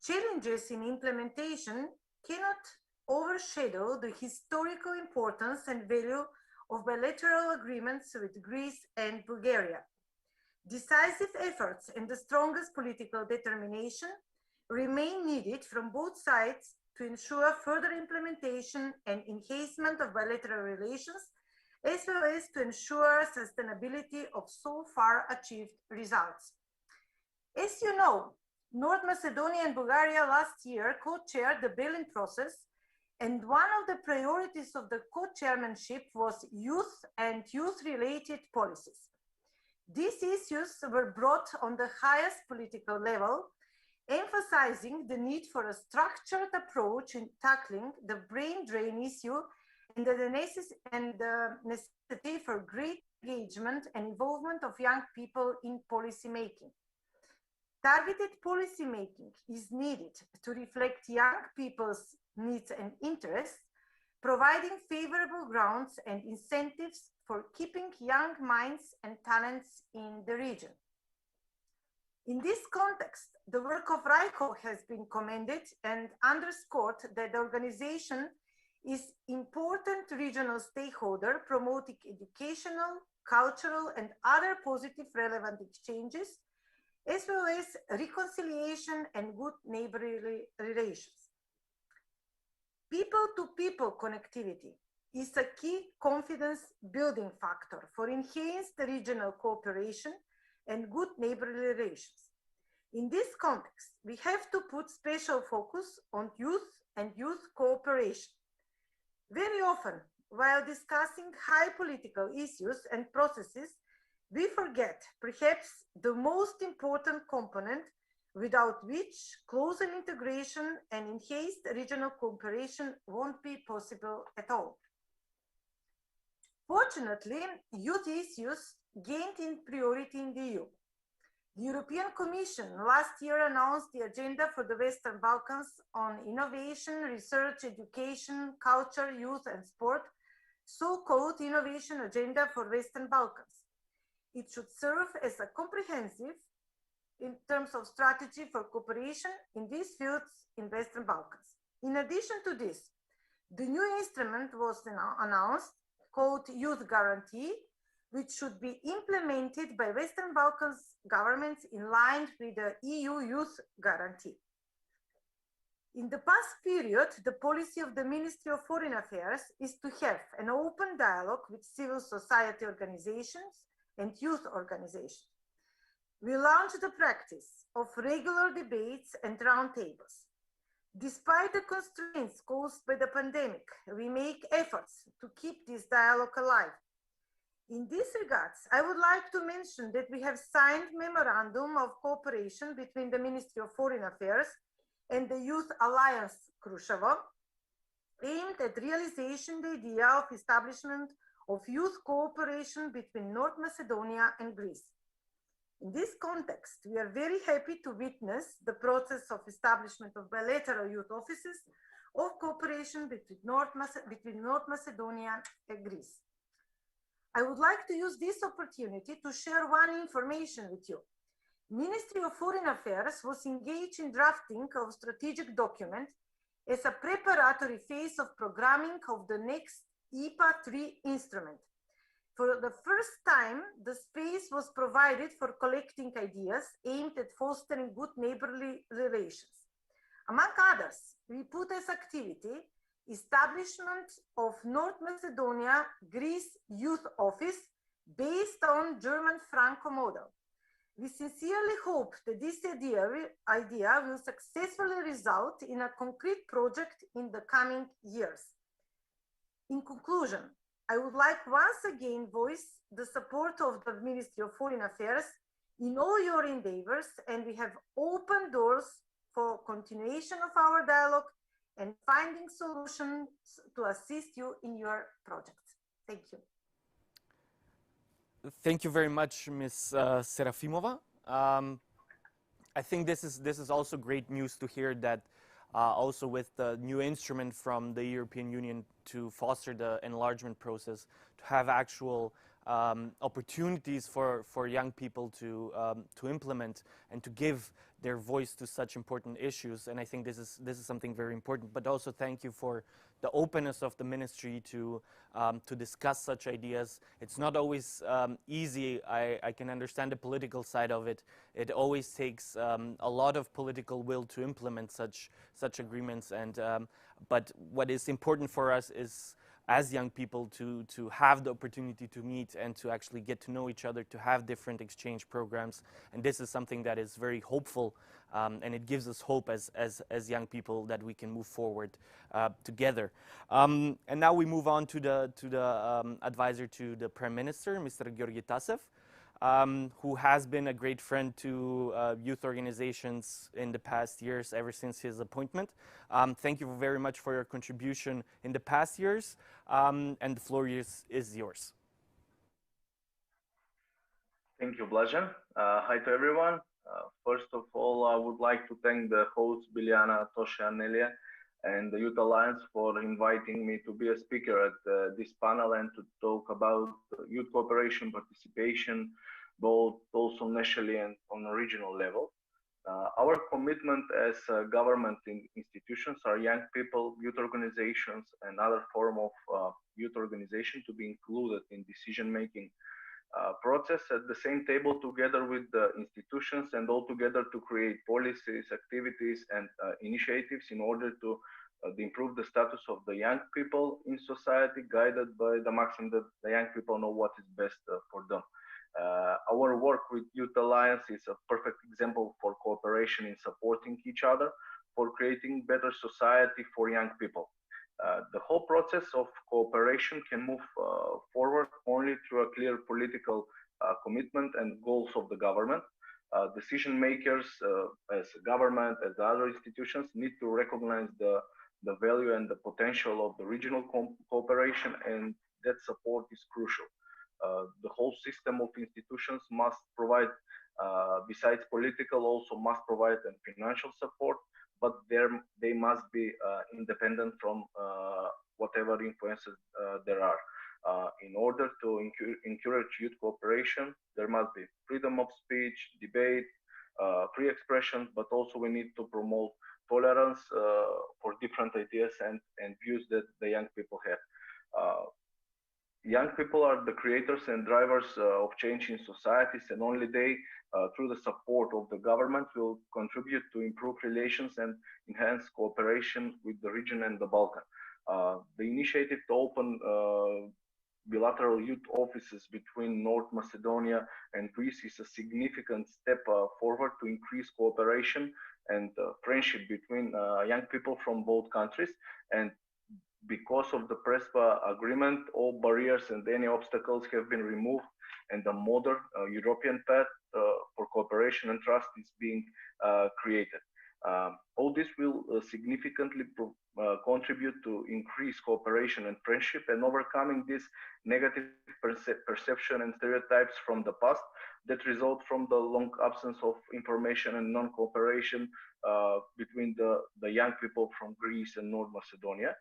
Challenges in implementation cannot overshadow the historical importance and value of bilateral agreements with Greece and Bulgaria. Decisive efforts and the strongest political determination remain needed from both sides to ensure further implementation and enhancement of bilateral relations, as well as to ensure sustainability of so far achieved results. As you know, North Macedonia and Bulgaria last year co-chaired the Berlin process, and one of the priorities of the co-chairmanship was youth and youth-related policies. These issues were brought on the highest political level, emphasizing the need for a structured approach in tackling the brain drain issue and the necessity for great engagement and involvement of young people in policy making. Targeted policy making is needed to reflect young people's needs and interests, providing favorable grounds and incentives for keeping young minds and talents in the region. In this context, the work of RICO has been commended and underscored that the organization is important regional stakeholder promoting educational, cultural, and other positive relevant exchanges, as well as reconciliation and good neighborly relations. People-to-people connectivity is a key confidence building factor for enhanced regional cooperation and good neighborly relations. In this context, we have to put special focus on youth and youth cooperation. Very often, while discussing high political issues and processes, we forget perhaps the most important component without which closer integration and enhanced regional cooperation won't be possible at all. Fortunately, youth issues gained in priority in the EU. The European Commission last year announced the agenda for the Western Balkans on innovation, research, education, culture, youth, and sport, so-called Innovation Agenda for Western Balkans. It should serve as a comprehensive in terms of strategy for cooperation in these fields in Western Balkans. In addition to this, the new instrument was announced called Youth Guarantee, which should be implemented by Western Balkans governments in line with the EU Youth Guarantee. In the past period, the policy of the Ministry of Foreign Affairs is to have an open dialogue with civil society organizations and youth organizations. We launched the practice of regular debates and roundtables. Despite the constraints caused by the pandemic, we make efforts to keep this dialogue alive. In this regards, I would like to mention that we have signed memorandum of cooperation between the Ministry of Foreign Affairs and the Youth Alliance Kruševo, aimed at realizing the idea of establishment of youth cooperation between North Macedonia and Greece. In this context, we are very happy to witness the process of establishment of bilateral youth offices of cooperation between North Macedonia and Greece. I would like to use this opportunity to share one information with you. Ministry of Foreign Affairs was engaged in drafting of strategic document as a preparatory phase of programming of the next IPA 3 instrument. For the first time, the space was provided for collecting ideas aimed at fostering good neighborly relations. Among others, we put as activity establishment of North Macedonia Greece Youth Office based on German Franco model. We sincerely hope that this idea will successfully result in a concrete project in the coming years. In conclusion, I would like once again voice the support of the Ministry of Foreign Affairs in all your endeavors, and we have open doors for continuation of our dialogue and finding solutions to assist you in your projects. Thank you. Thank you very much, Ms. Serafimova. I think this is also great news to hear that also with the new instrument from the European Union to foster the enlargement process, to have actual opportunities for young people to implement and to give their voice to such important issues. And I think this is something very important. But also thank you for the openness of the ministry to discuss such ideas. It's not always easy. I can understand the political side of it. It always takes a lot of political will to implement such agreements. And but what is important for us is, as young people, to have the opportunity to meet and to actually get to know each other, to have different exchange programs. And this is something that is very hopeful, and it gives us hope as young people that we can move forward together. And now we move on to the advisor to the Prime Minister, Mr. Georgi Tasev, who has been a great friend to youth organizations in the past years, ever since his appointment. Thank you very much for your contribution in the past years, and the floor is yours. Thank you, Blažen. Hi to everyone. First of all, I would like to thank the hosts, Biljana, Tosha, and Nelia, and the Youth Alliance for inviting me to be a speaker at this panel and to talk about youth cooperation participation, both also nationally and on a regional level. Our commitment as government institutions are young people, youth organizations, and other form of youth organization to be included in decision-making process at the same table together with the institutions, and all together to create policies, activities, and initiatives in order to improve the status of the young people in society, guided by the maxim that the young people know what is best for them. Our work with Youth Alliance is a perfect example for cooperation in supporting each other, for creating better society for young people. The whole process of cooperation can move forward only through a clear political commitment and goals of the government. Decision makers, as government, as other institutions, need to recognize the value and the potential of the regional cooperation, and that support is crucial. The whole system of institutions must provide, besides political, also must provide financial support, but they must be independent from whatever influences there are. In order to encourage youth cooperation, there must be freedom of speech, debate, free expression, but also we need to promote tolerance for different ideas and views that the young people have. Young people are the creators and drivers of change in societies, and only they, through the support of the government, will contribute to improve relations and enhance cooperation with the region and the Balkan. The initiative to open bilateral youth offices between North Macedonia and Greece is a significant step forward to increase cooperation and friendship between young people from both countries. And because of the Prespa agreement, all barriers and any obstacles have been removed, and a modern European path for cooperation and trust is being created. All this will significantly contribute to increase cooperation and friendship, and overcoming this negative perception and stereotypes from the past that result from the long absence of information and non-cooperation between the young people from Greece and North Macedonia.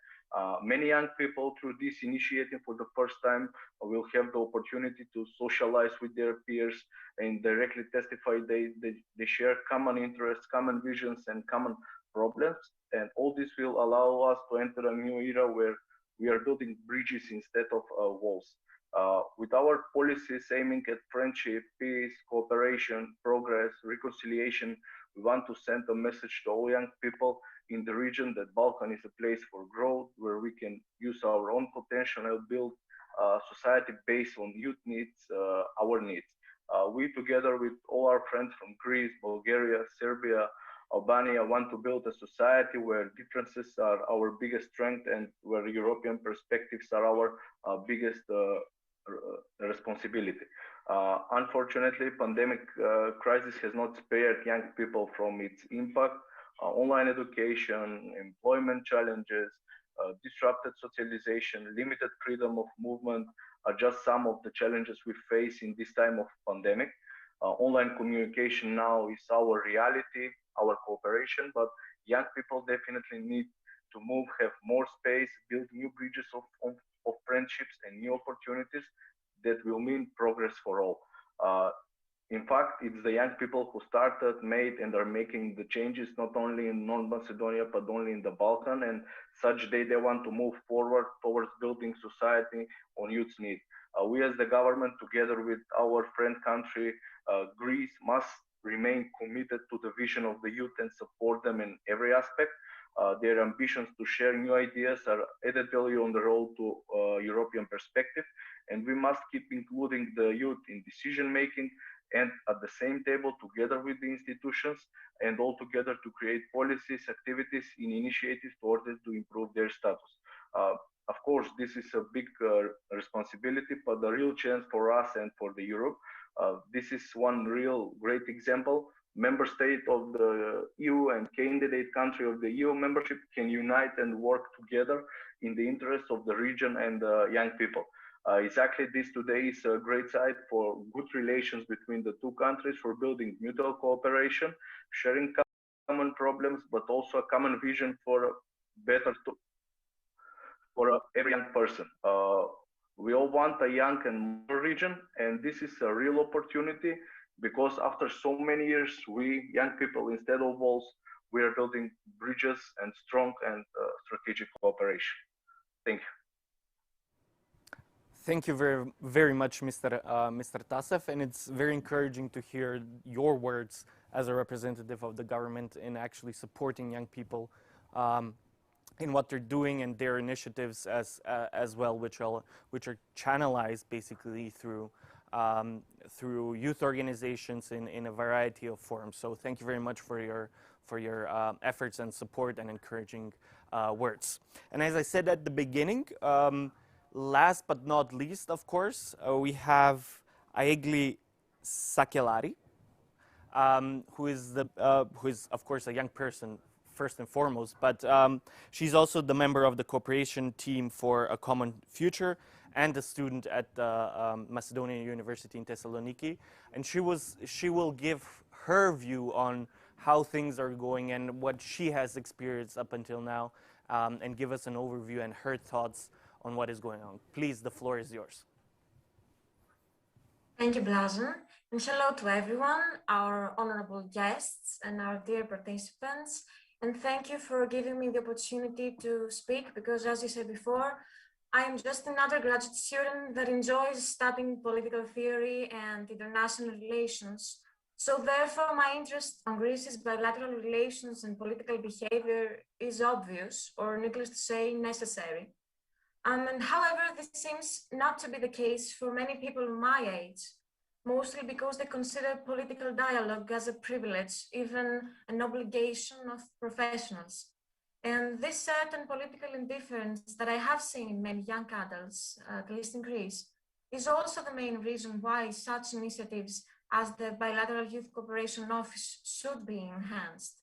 Many young people, through this initiative for the first time, will have the opportunity to socialize with their peers and directly testify they share common interests, common visions, and common problems. And all this will allow us to enter a new era where we are building bridges instead of walls. With our policies aiming at friendship, peace, cooperation, progress, reconciliation, we want to send a message to all young people in the region that Balkan is a place for growth, where we can use our own potential and build a society based on youth needs, our needs. We, together with all our friends from Greece, Bulgaria, Serbia, Albania want to build a society where differences are our biggest strength and where European perspectives are our biggest responsibility. Unfortunately, pandemic crisis has not spared young people from its impact. Online education, employment challenges, disrupted socialization, limited freedom of movement are just some of the challenges we face in this time of pandemic. Online communication now is our reality, our cooperation, but young people definitely need to move, have more space, build new bridges of friendships and new opportunities that will mean progress for all. Uh, in fact, it's the young people who started, made, and are making the changes not only in North Macedonia but only in the Balkan. And such they want to move forward towards building society on youth's need. We, as the government, together with our friend country Greece, must remain committed to the vision of the youth and support them in every aspect. Their ambitions to share new ideas are added value on the road to European perspective, and we must keep including the youth in decision making and at the same table together with the institutions and all together to create policies, activities, and initiatives in order to improve their status. Of course, this is a big responsibility, but a real chance for us and for the Europe. This is one real great example. Member state of the EU and candidate country of the EU membership can unite and work together in the interest of the region and young people. Exactly this today is a great site for good relations between the two countries, for building mutual cooperation, sharing common problems, but also a common vision for better for every young person. We all want a young and more region, and this is a real opportunity because after so many years, we young people, instead of walls, we are building bridges and strong and strategic cooperation. Thank you. Thank you very much, Mr. Tasev, and it's very encouraging to hear your words as a representative of the government in actually supporting young people in what they're doing and their initiatives as well, which are channelized basically through youth organizations in a variety of forms. So thank you very much for your efforts and support and encouraging words. And as I said at the beginning. Last but not least, of course, we have Aegli Sakelari, who is of course a young person first and foremost, but she's also the member of the cooperation team for a common future and a student at the Macedonian University in Thessaloniki, and she will give her view on how things are going and what she has experienced up until now, and give us an overview and her thoughts on what is going on. Please, the floor is yours. Thank you, Blažen, and hello to everyone, our honorable guests and our dear participants. And thank you for giving me the opportunity to speak because, as you said before, I am just an undergraduate student that enjoys studying political theory and international relations. So therefore, my interest on Greece's bilateral relations and political behavior is obvious, or needless to say, necessary. And however, this seems not to be the case for many people my age, mostly because they consider political dialogue as a privilege, even an obligation of professionals. And this certain political indifference that I have seen in many young adults, at least in Greece, is also the main reason why such initiatives as the Bilateral Youth Cooperation Office should be enhanced.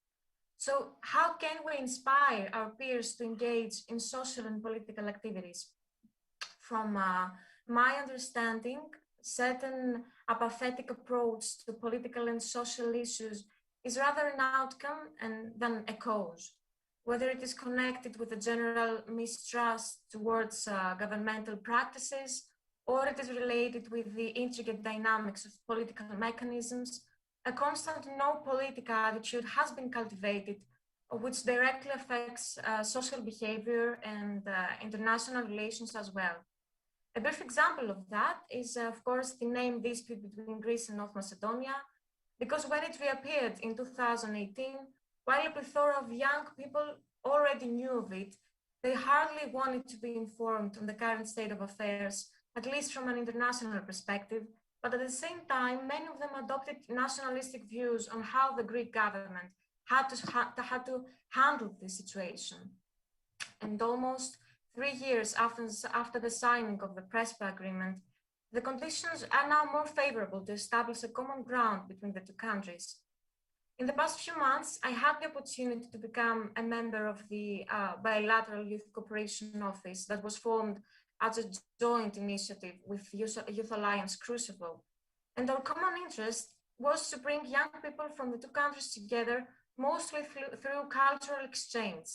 So how can we inspire our peers to engage in social and political activities? From my understanding, certain apathetic approach to political and social issues is rather an outcome than a cause. Whether it is connected with a general mistrust towards governmental practices, or it is related with the intricate dynamics of political mechanisms, a constant no-politica attitude has been cultivated, which directly affects social behavior and international relations as well. A brief example of that is, of course, the name dispute between Greece and North Macedonia, because when it reappeared in 2018, while a plethora of young people already knew of it, they hardly wanted to be informed on the current state of affairs, at least from an international perspective. But at the same time, many of them adopted nationalistic views on how the Greek government had to handle the situation. And almost 3 years after the signing of the Prespa Agreement, the conditions are now more favorable to establish a common ground between the two countries. In the past few months, I had the opportunity to become a member of the Bilateral Youth Cooperation Office that was formed as a joint initiative with Youth Alliance Crucible. And our common interest was to bring young people from the two countries together, mostly through cultural exchange.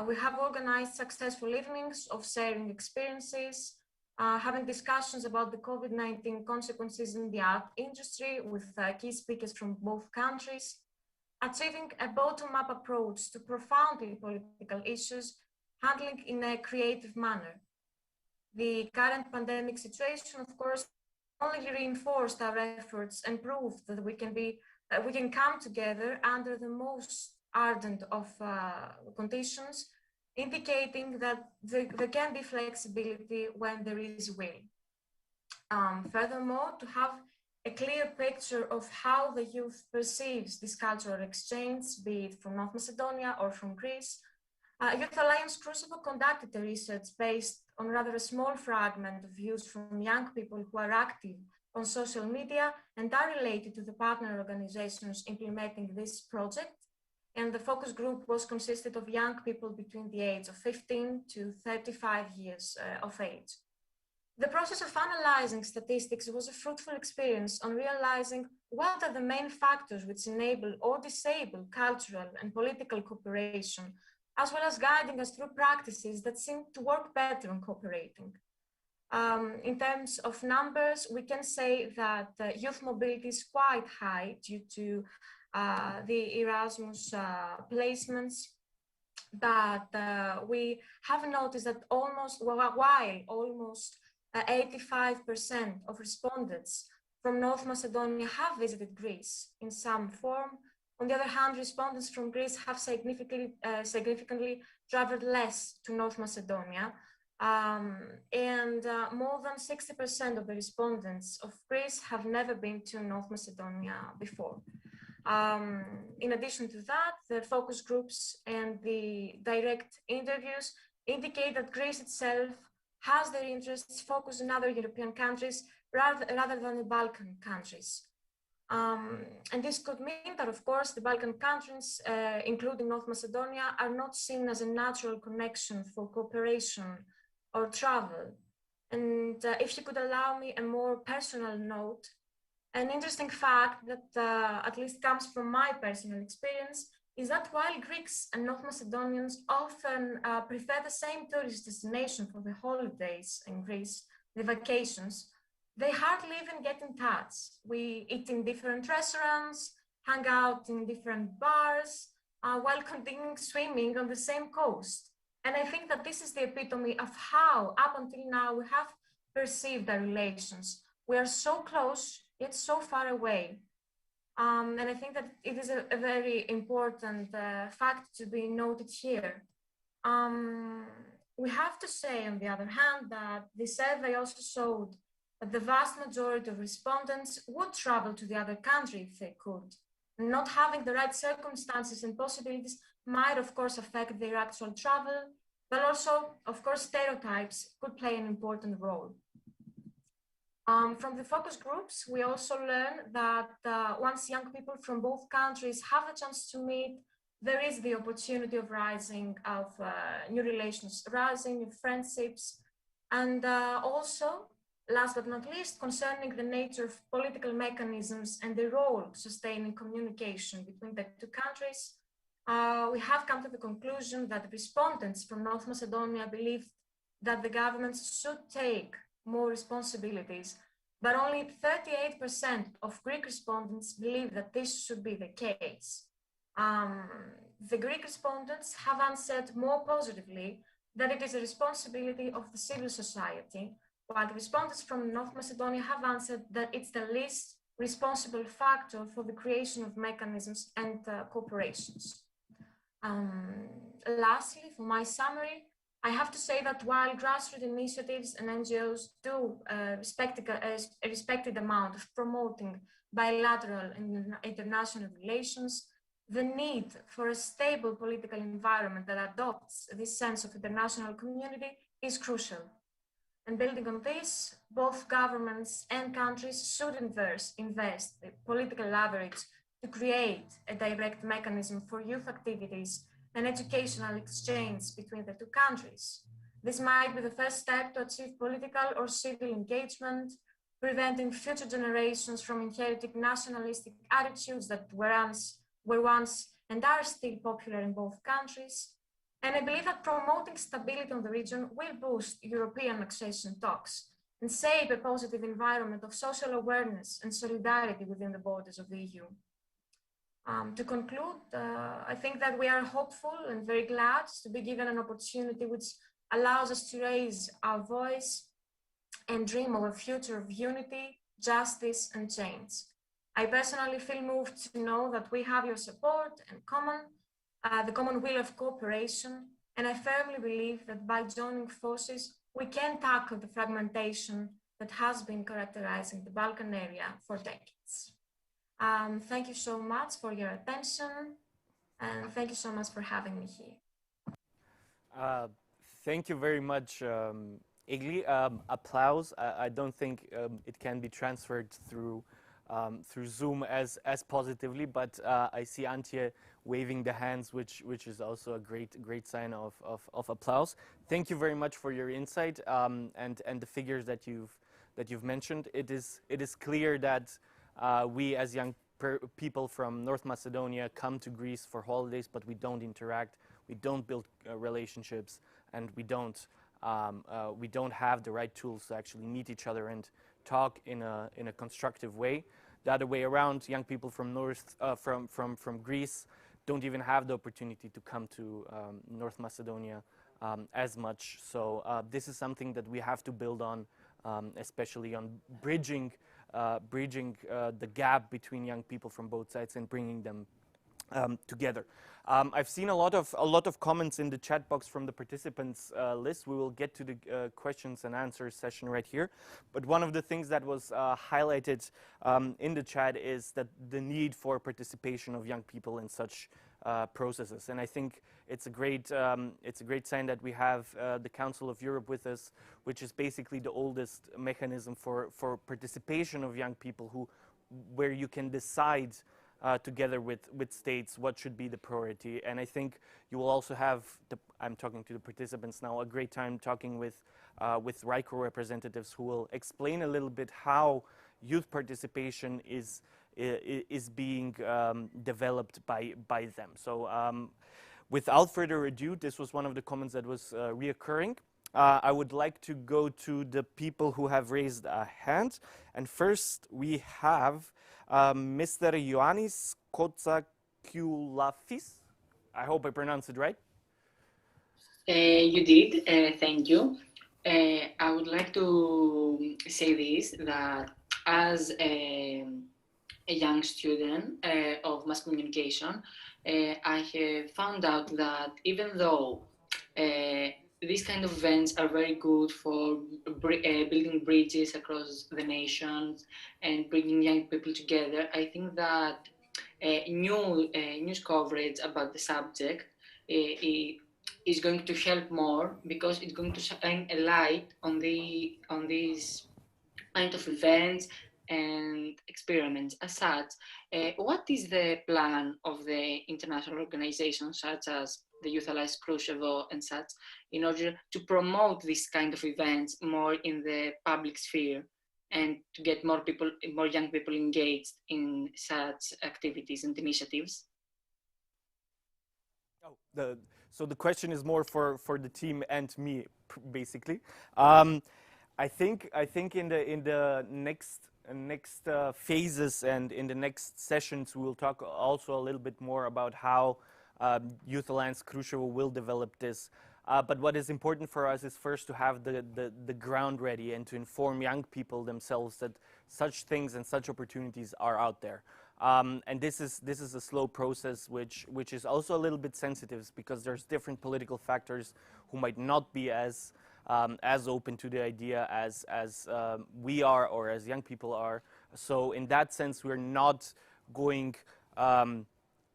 We have organized successful evenings of sharing experiences, having discussions about the COVID-19 consequences in the art industry with key speakers from both countries, achieving a bottom-up approach to profoundly political issues, handling in a creative manner. The current pandemic situation, of course, only reinforced our efforts and proved that we can come together under the most ardent of conditions, indicating that there can be flexibility when there is will. Furthermore, to have a clear picture of how the youth perceives this cultural exchange, be it from North Macedonia or from Greece, Youth Alliance Crucible conducted a research based on rather a small fragment of views from young people who are active on social media and are related to the partner organizations implementing this project. And the focus group was consisted of young people between the age of 15 to 35 years of age. The process of analyzing statistics was a fruitful experience on realizing what are the main factors which enable or disable cultural and political cooperation, as well as guiding us through practices that seem to work better on cooperating. In terms of numbers, we can say that youth mobility is quite high due to the Erasmus placements, but we have noticed that while almost 85% of respondents from North Macedonia have visited Greece in some form, on the other hand, respondents from Greece have significantly traveled less to North Macedonia, and more than 60% of the respondents of Greece have never been to North Macedonia before. In addition to that, the focus groups and the direct interviews indicate that Greece itself has their interests focused in other European countries rather than the Balkan countries. And this could mean that, of course, the Balkan countries, including North Macedonia, are not seen as a natural connection for cooperation or travel. And if you could allow me a more personal note, an interesting fact that at least comes from my personal experience is that while Greeks and North Macedonians often prefer the same tourist destination for the holidays in Greece, the vacations, they hardly even get in touch. We eat in different restaurants, hang out in different bars, while continuing swimming on the same coast. And I think that this is the epitome of how, up until now, we have perceived our relations. We are so close, yet so far away. And I think that it is a very important fact to be noted here. We have to say, on the other hand, that the survey also showed that the vast majority of respondents would travel to the other country if they could. Not having the right circumstances and possibilities might, of course, affect their actual travel, but also, of course, stereotypes could play an important role. From the focus groups, we also learn that once young people from both countries have a chance to meet, there is the opportunity of rising of new relations, rising new friendships, and also, last but not least, concerning the nature of political mechanisms and the role of sustaining communication between the two countries, we have come to the conclusion that respondents from North Macedonia believe that the governments should take more responsibilities, but only 38% of Greek respondents believe that this should be the case. The Greek respondents have answered more positively that it is a responsibility of the civil society, while the respondents from North Macedonia have answered that it's the least responsible factor for the creation of mechanisms and corporations. Lastly, for my summary, I have to say that while grassroots initiatives and NGOs do a respected amount of promoting bilateral and international relations, the need for a stable political environment that adopts this sense of international community is crucial. And building on this, both governments and countries should invest the political leverage to create a direct mechanism for youth activities and educational exchange between the two countries. This might be the first step to achieve political or civil engagement, preventing future generations from inheriting nationalistic attitudes that were once and are still popular in both countries. And I believe that promoting stability in the region will boost European accession talks and shape a positive environment of social awareness and solidarity within the borders of the EU. To conclude, I think that we are hopeful and very glad to be given an opportunity which allows us to raise our voice and dream of a future of unity, justice, and change. I personally feel moved to know that we have your support and the common will of cooperation, and I firmly believe that by joining forces, we can tackle the fragmentation that has been characterizing the Balkan area for decades. Thank you so much for your attention, and thank you so much for having me here. Thank you very much, Igli. Applause. I don't think it can be transferred through Zoom as positively, but I see Antje waving the hands, which is also a great sign of applause. Thank you very much for your insight and the figures that you've mentioned. It is clear that we as young people from North Macedonia come to Greece for holidays, but we don't interact, we don't build relationships, and we don't have the right tools to actually meet each other and talk in a constructive way. The other way around, young people from from Greece don't even have the opportunity to come to North Macedonia as much. So this is something that we have to build on, especially on bridging the gap between young people from both sides and bringing them together. I've seen a lot of comments in the chat box from the participants list. We will get to the questions and answers session right here. But one of the things that was highlighted in the chat is that the need for participation of young people in such processes. And I think it's a great sign that we have the Council of Europe with us, which is basically the oldest mechanism for participation of young people where you can decide together with states what should be the priority. And I think you will also have, I'm talking to the participants now, a great time talking with RICO representatives who will explain a little bit how youth participation is being developed by them. So without further ado, this was one of the comments that was reoccurring. I would like to go to the people who have raised a hand. And first we have Mr. Ioannis Kotsakoulafis. I hope I pronounced it right. You did, thank you. I would like to say this, that as a young student of mass communication, I have found out that even though these kind of events are very good for building bridges across the nations and bringing young people together, I think that news coverage about the subject is going to help more, because it's going to shine a light on these kind of events and experiments as such. What is the plan of the international organizations such as the Youth Alliance Krushevo and such, in order to promote this kind of events more in the public sphere and to get more young people engaged in such activities and initiatives? Oh, so the question is more for the team and me, basically. I think in the next phases and in the next sessions, we will talk also a little bit more about how Youth Alliance Krushevo will develop this. But what is important for us is first to have the ground ready and to inform young people themselves that such things and such opportunities are out there. And this is a slow process, which is also a little bit sensitive, because there's different political factors who might not be as open to the idea as we are, or as young people are. So in that sense, we're not going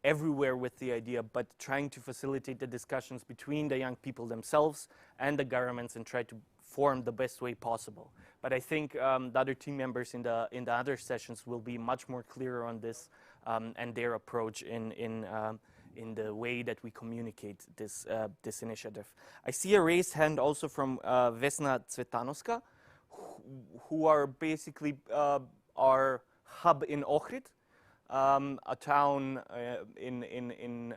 everywhere with the idea, but trying to facilitate the discussions between the young people themselves and the governments and try to form the best way possible. But I think the other team members in the other sessions will be much more clearer on this and their approach in the way that we communicate this this initiative. I see a raised hand also from Vesna Cvetanoska, who are basically our hub in Ohrid, a town in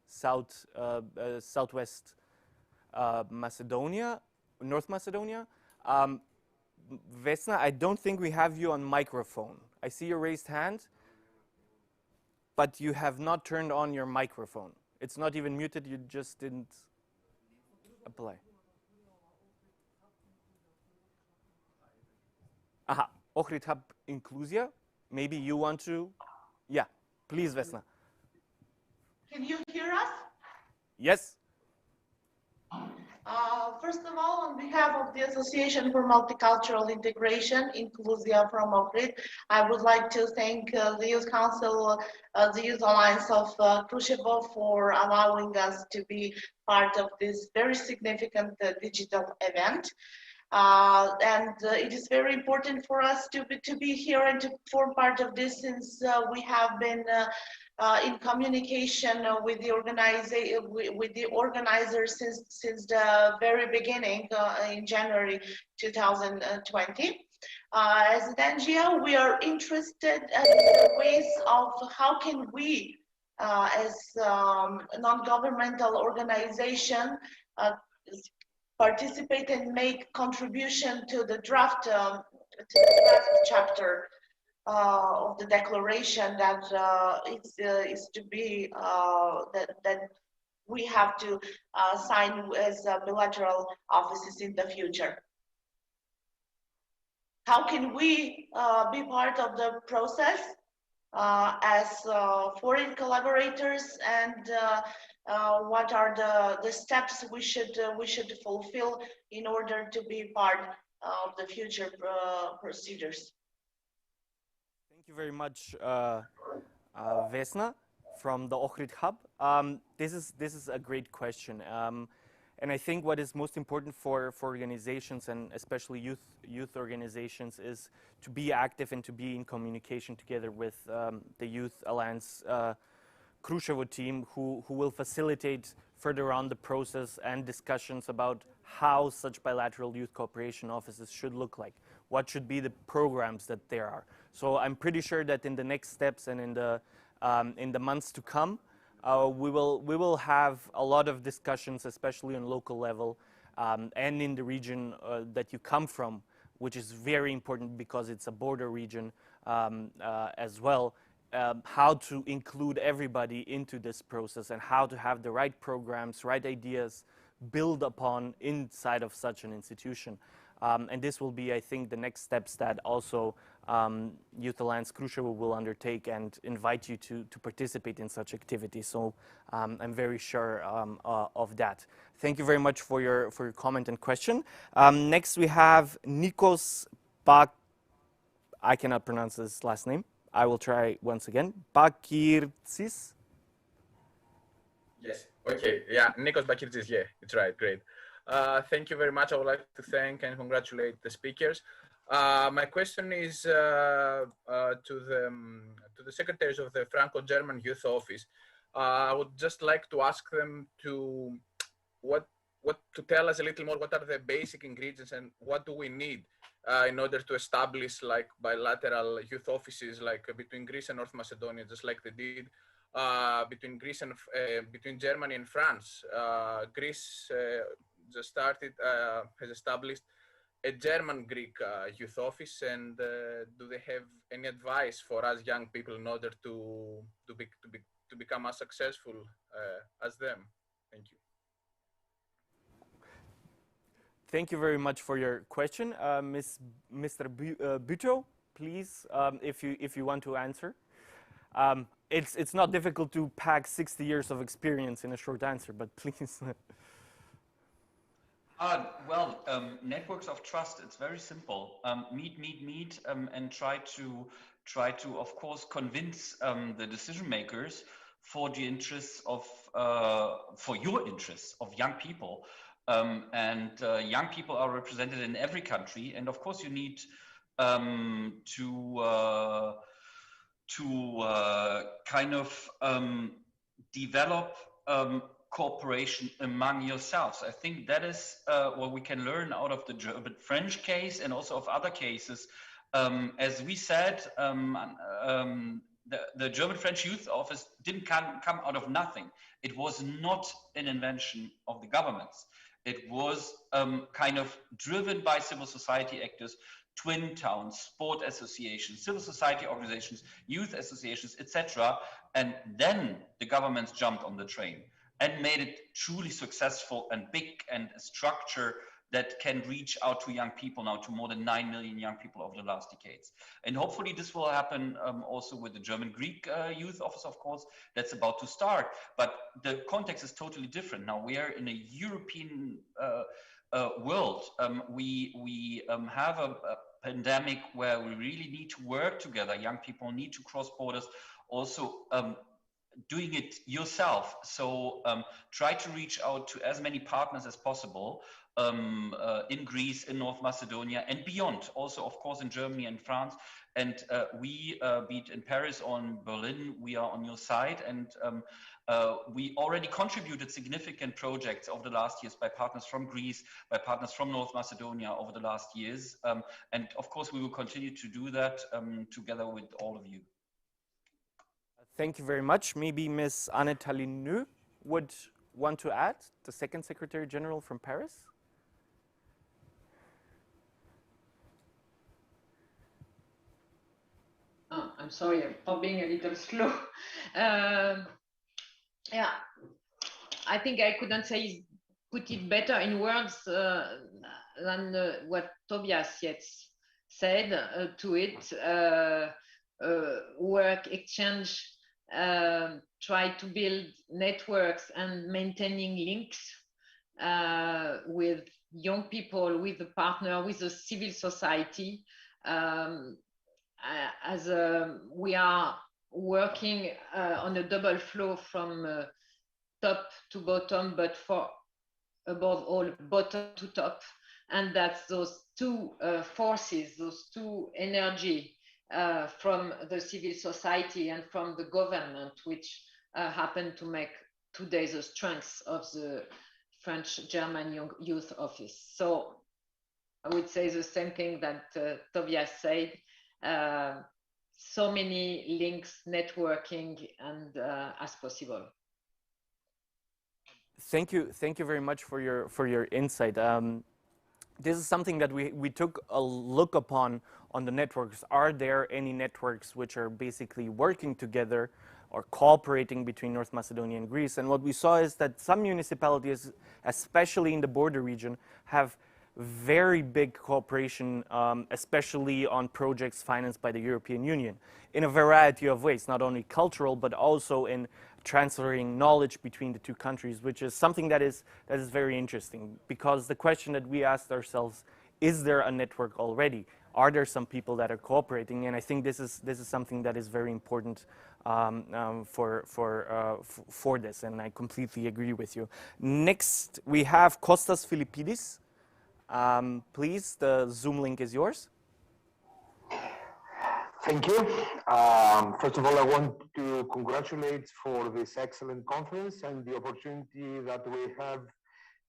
southwest Macedonia, North Macedonia. Vesna, I don't think we have you on microphone. I see your raised hand, but you have not turned on your microphone. It's not even muted, you just didn't apply. Aha, Ohrid Hub Inclusia. Maybe you want to, yeah, please, Vesna. Can you hear us? Yes. First of all, on behalf of the Association for Multicultural Integration, Inclusia from Ohrid, I would like to thank the Youth Council, the Youth Alliance of Krushevo for allowing us to be part of this very significant digital event. It is very important for us to be here and to form part of this, since we have been in communication with the organizers since the very beginning in January 2020. As an NGO, we are interested in the ways of how can we, as a non-governmental organization, participate and make contribution to the draft chapter of the declaration that is to be that we have to sign as bilateral offices in the future. How can we be part of the process as foreign collaborators, and what are the steps we should fulfill in order to be part of the future procedures? Thank you very much, Vesna from the Ohrid Hub. This is a great question, and I think what is most important for organizations, and especially youth organizations, is to be active and to be in communication together with the Youth Alliance Krushevo team, who will facilitate further on the process and discussions about how such bilateral youth cooperation offices should look like, what should be the programs that there are. So I'm pretty sure that in the next steps and in the months to come, we will have a lot of discussions, especially on local level and in the region that you come from, which is very important because it's a border region as well. How to include everybody into this process and how to have the right programs, right ideas build upon inside of such an institution. And this will be, I think, the next steps that also Youth Alliance Krushevo will undertake and invite you to participate in such activities. So I'm very sure of that. Thank you very much for your comment and question. Next we have Nikos Bak. I cannot pronounce his last name. I will try once again. Bakirtsis. Yes. Okay. Yeah. Nikos Bakirtsis. Yeah, it's right. Great. Thank you very much. I would like to thank and congratulate the speakers. My question is to the secretaries of the Franco-German Youth Office. I would just like to ask them to to tell us a little more. What are the basic ingredients and what do we need in order to establish like bilateral youth offices, like between Greece and North Macedonia, just like they did between Greece and between Germany and France. Greece just started, has established a German-Greek youth office, and do they have any advice for us young people in order to become as successful as them? Thank you. Thank you very much for your question, Mr. Buto. Please, if you want to answer. It's not difficult to pack 60 years of experience in a short answer, but please. Networks of trust. It's very simple. Meet, and try to, of course, convince the decision makers for the interests of, for your interests of young people. And young people are represented in every country. And of course you need to kind of develop cooperation among yourselves. I think that is what we can learn out of the German-French case and also of other cases. As we said, the German-French Youth Office didn't come out of nothing. It was not an invention of the governments. It was kind of driven by civil society actors, twin towns, sport associations, civil society organizations, youth associations, etc. And then the governments jumped on the train and made it truly successful and big and a structure that can reach out to young people now, to more than 9 million young people over the last decades. And hopefully this will happen also with the German-Greek Youth Office, of course, that's about to start. But the context is totally different. Now we are in a European world. We have a pandemic where we really need to work together. Young people need to cross borders. Also, doing it yourself. So try to reach out to as many partners as possible in Greece, in North Macedonia, and beyond. Also, of course, in Germany and France. And we, be it in Paris or in Berlin, we are on your side. And we already contributed significant projects over the last years by partners from Greece, by partners from North Macedonia over the last years. And of course, we will continue to do that together with all of you. Thank you very much. Maybe Ms. Anne-Thalie Neu would want to add, the second Secretary General from Paris. Oh, I'm sorry for being a little slow. Yeah, I think I couldn't put it better in words than what Tobias yet said to it. Work, exchange, try to build networks and maintaining links with young people, with the partner, with the civil society. As we are working on a double flow from top to bottom, but for above all, bottom to top. And that's those two forces, those two energy from the civil society and from the government, which happen to make today the strength of the French-German Youth Office. So I would say the same thing that Tobias said. So many links, networking, and as possible. Thank you very much for your insight. This is something that we took a look upon on the networks. Are there any networks which are basically working together or cooperating between North Macedonia and Greece? And what we saw is that some municipalities, especially in the border region, have very big cooperation, especially on projects financed by the European Union, in a variety of ways, not only cultural, but also in transferring knowledge between the two countries, which is something that is very interesting. Because the question that we asked ourselves, is there a network already? Are there some people that are cooperating? And I think this is something that is very important for this, and I completely agree with you. Next, we have Kostas Philippidis. Please, the Zoom link is yours. Thank you. First of all, I want to congratulate for this excellent conference and the opportunity that we have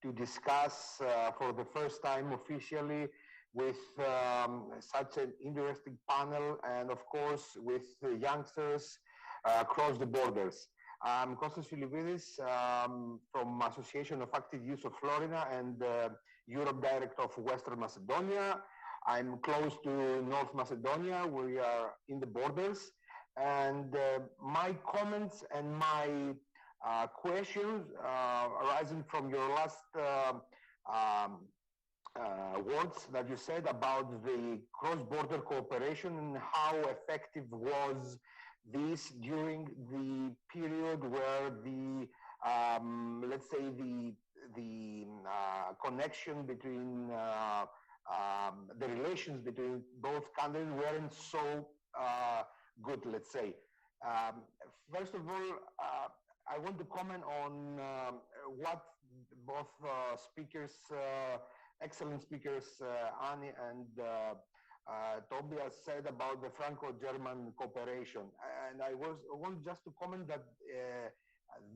to discuss for the first time officially with such an interesting panel, and of course with youngsters across the borders. I'm Kostas Philippidis from Association of Active Youth of Florida and Europe Director of Western Macedonia. I'm close to North Macedonia. We are in the borders. And my comments and my questions arising from your last words that you said about the cross-border cooperation and how effective was this during the period where the, let's say, the connection between the relations between both countries weren't so good, let's say. Um, First of all, I want to comment on what both speakers, excellent speakers, Annie and Tobias said about the Franco-German cooperation. And I want just to comment that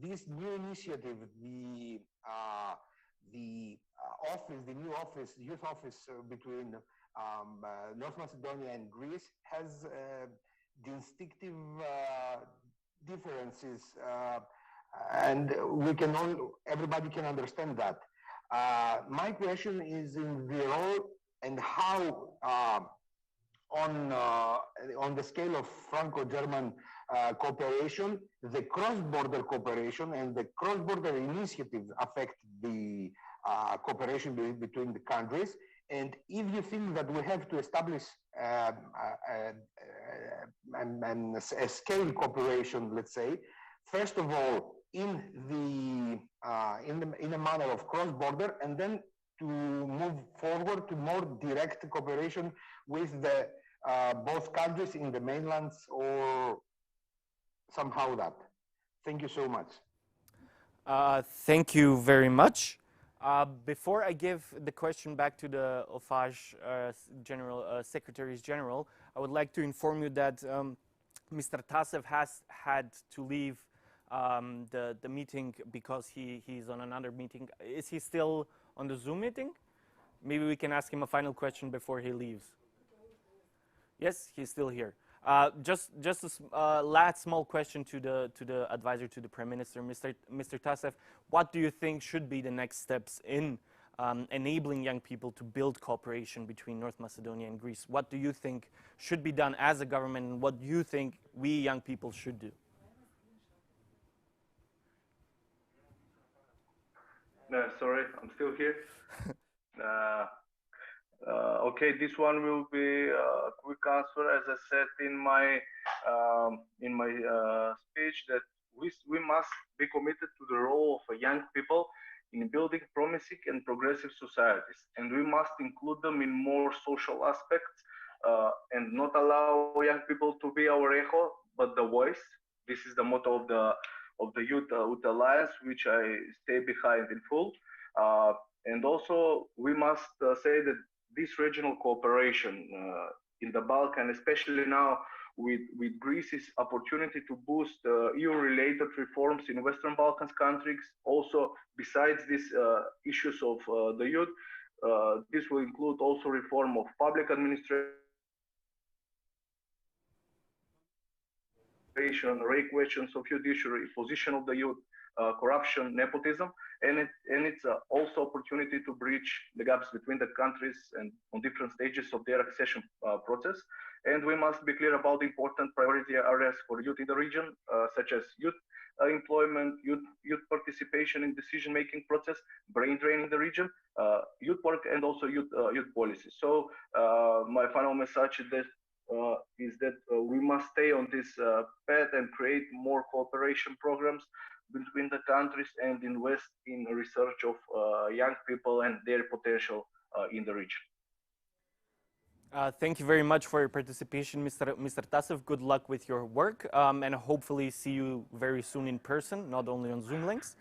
this new initiative, the office, the new office, youth office between North Macedonia and Greece has distinctive differences, and we can all, everybody can understand that. My question is in the role and how on the scale of Franco-German cooperation, the cross-border cooperation and the cross-border initiatives affect the cooperation between the countries. And if you think that we have to establish a scale cooperation, let's say, first of all, in a manner of cross-border, and then to move forward to more direct cooperation with the both countries in the mainlands, or somehow that. Thank you so much. Thank you very much. Before I give the question back to the OFAJ Secretaries General, I would like to inform you that Mr. Tasev has had to leave the meeting because he's on another meeting. Is he still on the Zoom meeting? Maybe we can ask him a final question before he leaves. Yes, he's still here. Just a last small question to the advisor to the Prime Minister, Mr. Tasev. What do you think should be the next steps in enabling young people to build cooperation between North Macedonia and Greece? What do you think should be done as a government, and what do you think we young people should do? No, sorry, I'm still here. Okay, this one will be a quick answer. As I said in my speech, that we must be committed to the role of young people in building promising and progressive societies, and we must include them in more social aspects and not allow young people to be our echo, but the voice. This is the motto of the Youth Alliance, which I stay behind in full. And also, we must say that this regional cooperation in the Balkan, especially now with Greece's opportunity to boost EU-related reforms in Western Balkans countries, also besides these issues of the youth, this will include also reform of public administration, questions of judiciary, position of the youth, corruption, nepotism, and it's also opportunity to bridge the gaps between the countries and on different stages of their accession process. And we must be clear about the important priority areas for youth in the region, such as youth employment, youth participation in decision-making process, brain drain in the region, youth work, and also youth policy. So my final message is that we must stay on this path and create more cooperation programs between the countries and invest in research of young people and their potential in the region. Thank you very much for your participation, Mr. Tasev. Good luck with your work, and hopefully see you very soon in person, not only on Zoom links.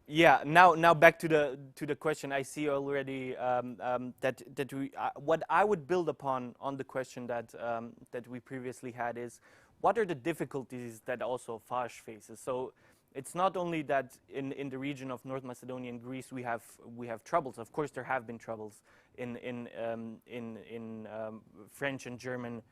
Yeah. Now back to the question. I see already that we what I would build upon on the question that we previously had is, what are the difficulties that also FAJ faces? So it's not only that in the region of North Macedonia and Greece we have troubles. Of course, there have been troubles in French and German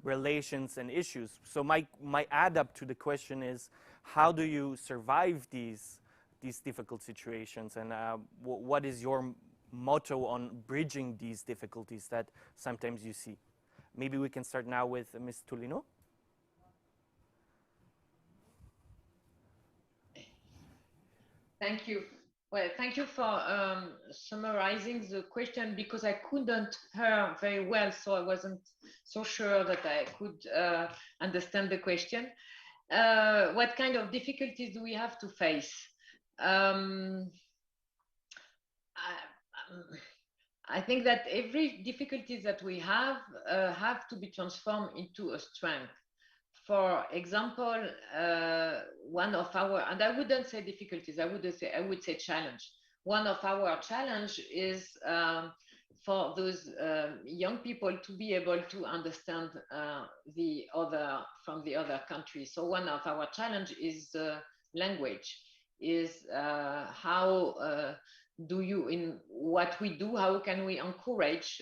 relations and issues. So my add up to the question is, how do you survive these difficult situations, and what is your motto on bridging these difficulties that sometimes you see? Maybe we can start now with Ms. Tulino. Thank you. Well, thank you for summarizing the question, because I couldn't hear very well, so I wasn't so sure that I could understand the question. What kind of difficulties do we have to I think that every difficulty that we have to be transformed into a strength. For example, one of our, and I wouldn't say difficulties, I would say challenge. One of our challenge is for those young people to be able to understand the other from the other countries. So one of our challenge is language, is how do you, in what we do, how can we encourage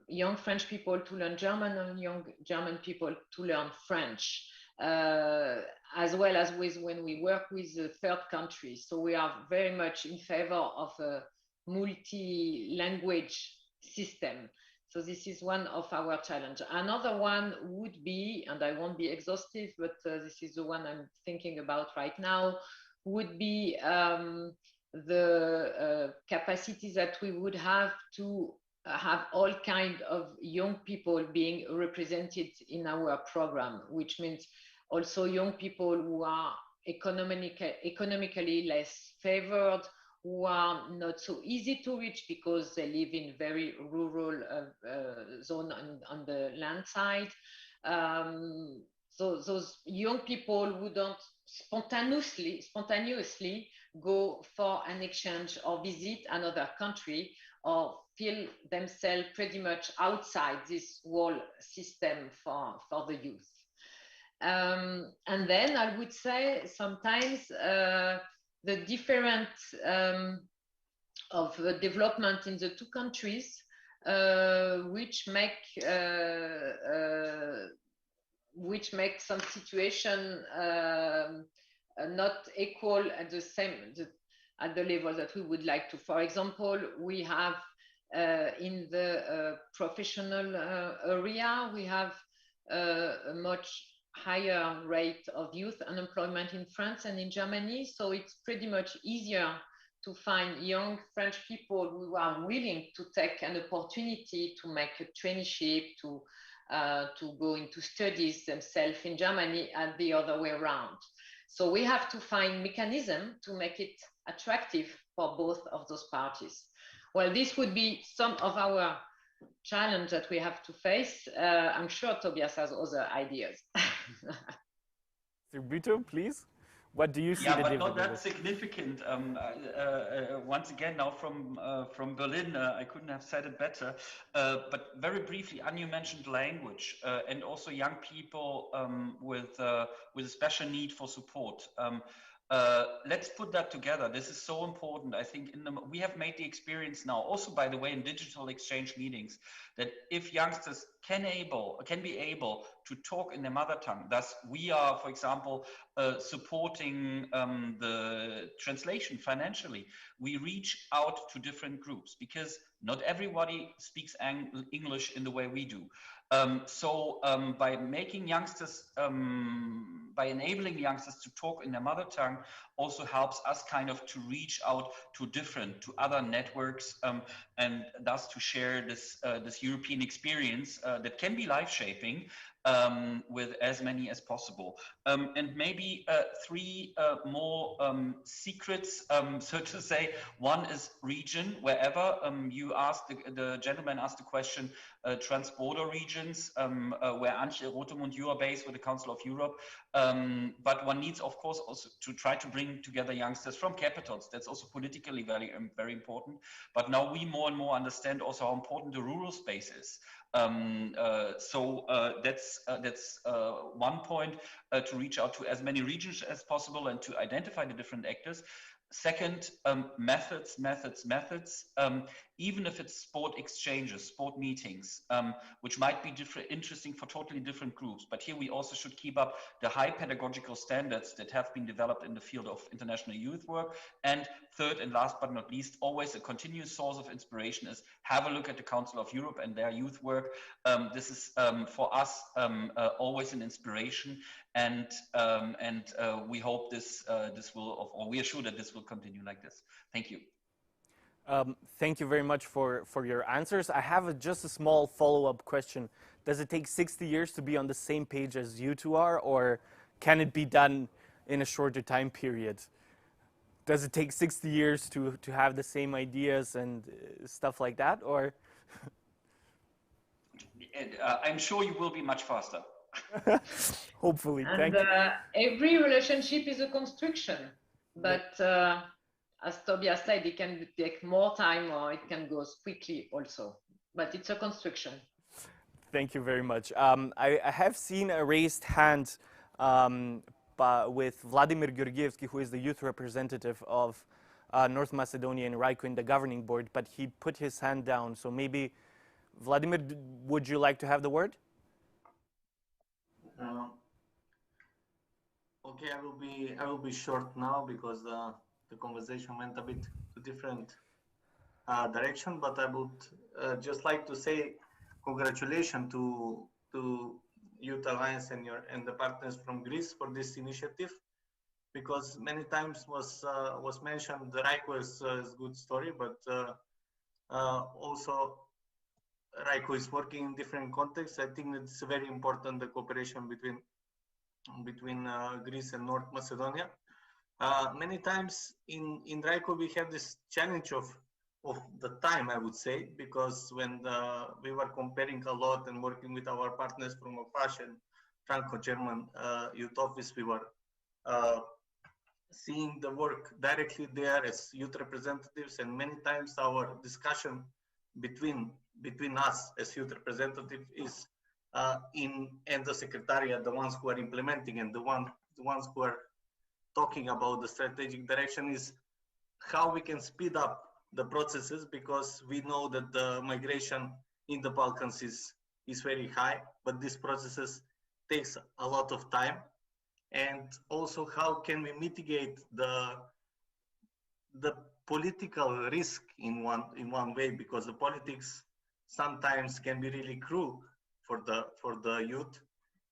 young French people to learn German and young German people to learn French, as well as with when we work with the third countries. So we are very much in favor of a multi-language system. So this is one of our challenges. Another one would be, and I won't be exhaustive, but this is the one I'm thinking about right now, would be the capacity that we would have to have all kinds of young people being represented in our program, which means also young people who are economically less favored, who are not so easy to reach because they live in very rural zone on the land side. So those young people who don't spontaneously go for an exchange or visit another country or feel themselves pretty much outside this whole system for the youth. And then I would say sometimes the difference of development in the two countries, which make some situation not equal at the same at the level that we would like to. For example, we have in the professional area, we have a much higher rate of youth unemployment in France and in Germany. So it's pretty much easier to find young French people who are willing to take an opportunity to make a traineeship, to go into studies themselves in Germany, and the other way around. So we have to find mechanism to make it attractive for both of those parties. Well, this would be some of our challenge that we have to face. I'm sure Tobias has other ideas. Reboot, please. What do you see? Yeah, but not that significant. Once again, now from Berlin, I couldn't have said it better. But very briefly, Anne, you mentioned language and also young people with a special need for support. Let's put that together. This is so important. I think we have made the experience now, also by the way, in digital exchange meetings, that if youngsters can be able to talk in their mother tongue, thus we are, for example, supporting the translation financially. We reach out to different groups because not everybody speaks English in the way we do. So by making youngsters, by enabling youngsters to talk in their mother tongue, also helps us kind of to reach out to other networks, and thus to share this European experience that can be life-shaping with as many as possible. And maybe three more secrets, so to say. One is region, wherever you asked, the gentleman asked the question, transborder regions, where Antje Rotemund, you are based with the Council of Europe. But one needs, of course, also to try to bring together youngsters from capitals. That's also politically very, very important. But now we more and more understand also how important the rural space is. So that's one point, to reach out to as many regions as possible and to identify the different actors. Second, methods. Even if it's sport exchanges, sport meetings, which might be interesting for totally different groups. But here we also should keep up the high pedagogical standards that have been developed in the field of international youth work. And third and last but not least, always a continuous source of inspiration is have a look at the Council of Europe and their youth work. This is for us always an inspiration, and we hope this will, or we are sure that this will continue like this. Thank you. Thank you very much for your answers. I have just a small follow-up question. Does it take 60 years to be on the same page as you two are, or can it be done in a shorter time period? does it take 60 years to have the same ideas and stuff like that, or? I'm sure you will be much faster. Hopefully, and thank you. every relationship is a construction, but as Tobias said, it can take more time or it can go quickly also, but it's a construction. Thank you very much. I have seen a raised hand with Vladimir Georgievsky, who is the youth representative of North Macedonia and RICO in the governing board, but he put his hand down. So maybe, Vladimir, would you like to have the word? Okay, I will be short now because the conversation went a bit to different direction. But I would just like to say congratulations to Youth Alliance and the partners from Greece for this initiative, because many times was mentioned the RICO is a good story, but also RICO is working in different contexts. I think it's very important, the cooperation between Greece and North Macedonia. Many times in RICO we have this challenge of the time, I would say, because when we were comparing a lot and working with our partners from AFASH and Franco-German Youth Office, we were seeing the work directly there as youth representatives, and many times our discussion between us as youth representatives is and the secretariat, the ones who are implementing and the ones who are talking about the strategic direction, is how we can speed up the processes, because we know that the migration in the Balkans is very high, but these processes takes a lot of time. And also, how can we mitigate the political risk in one way, because the politics sometimes can be really cruel for the youth.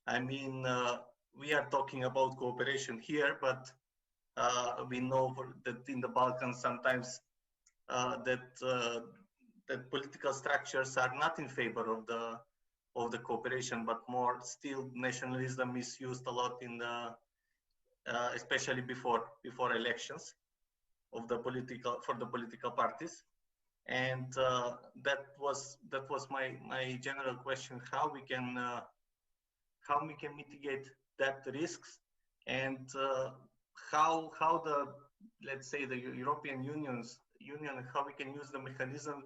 I mean, we are talking about cooperation here, but we know that in the Balkans sometimes that political structures are not in favor of the cooperation, but more still nationalism is used a lot in the especially before elections for the political parties. And that was my general question: how we can mitigate that risks, and how the, let's say, the European Union, how we can use the mechanism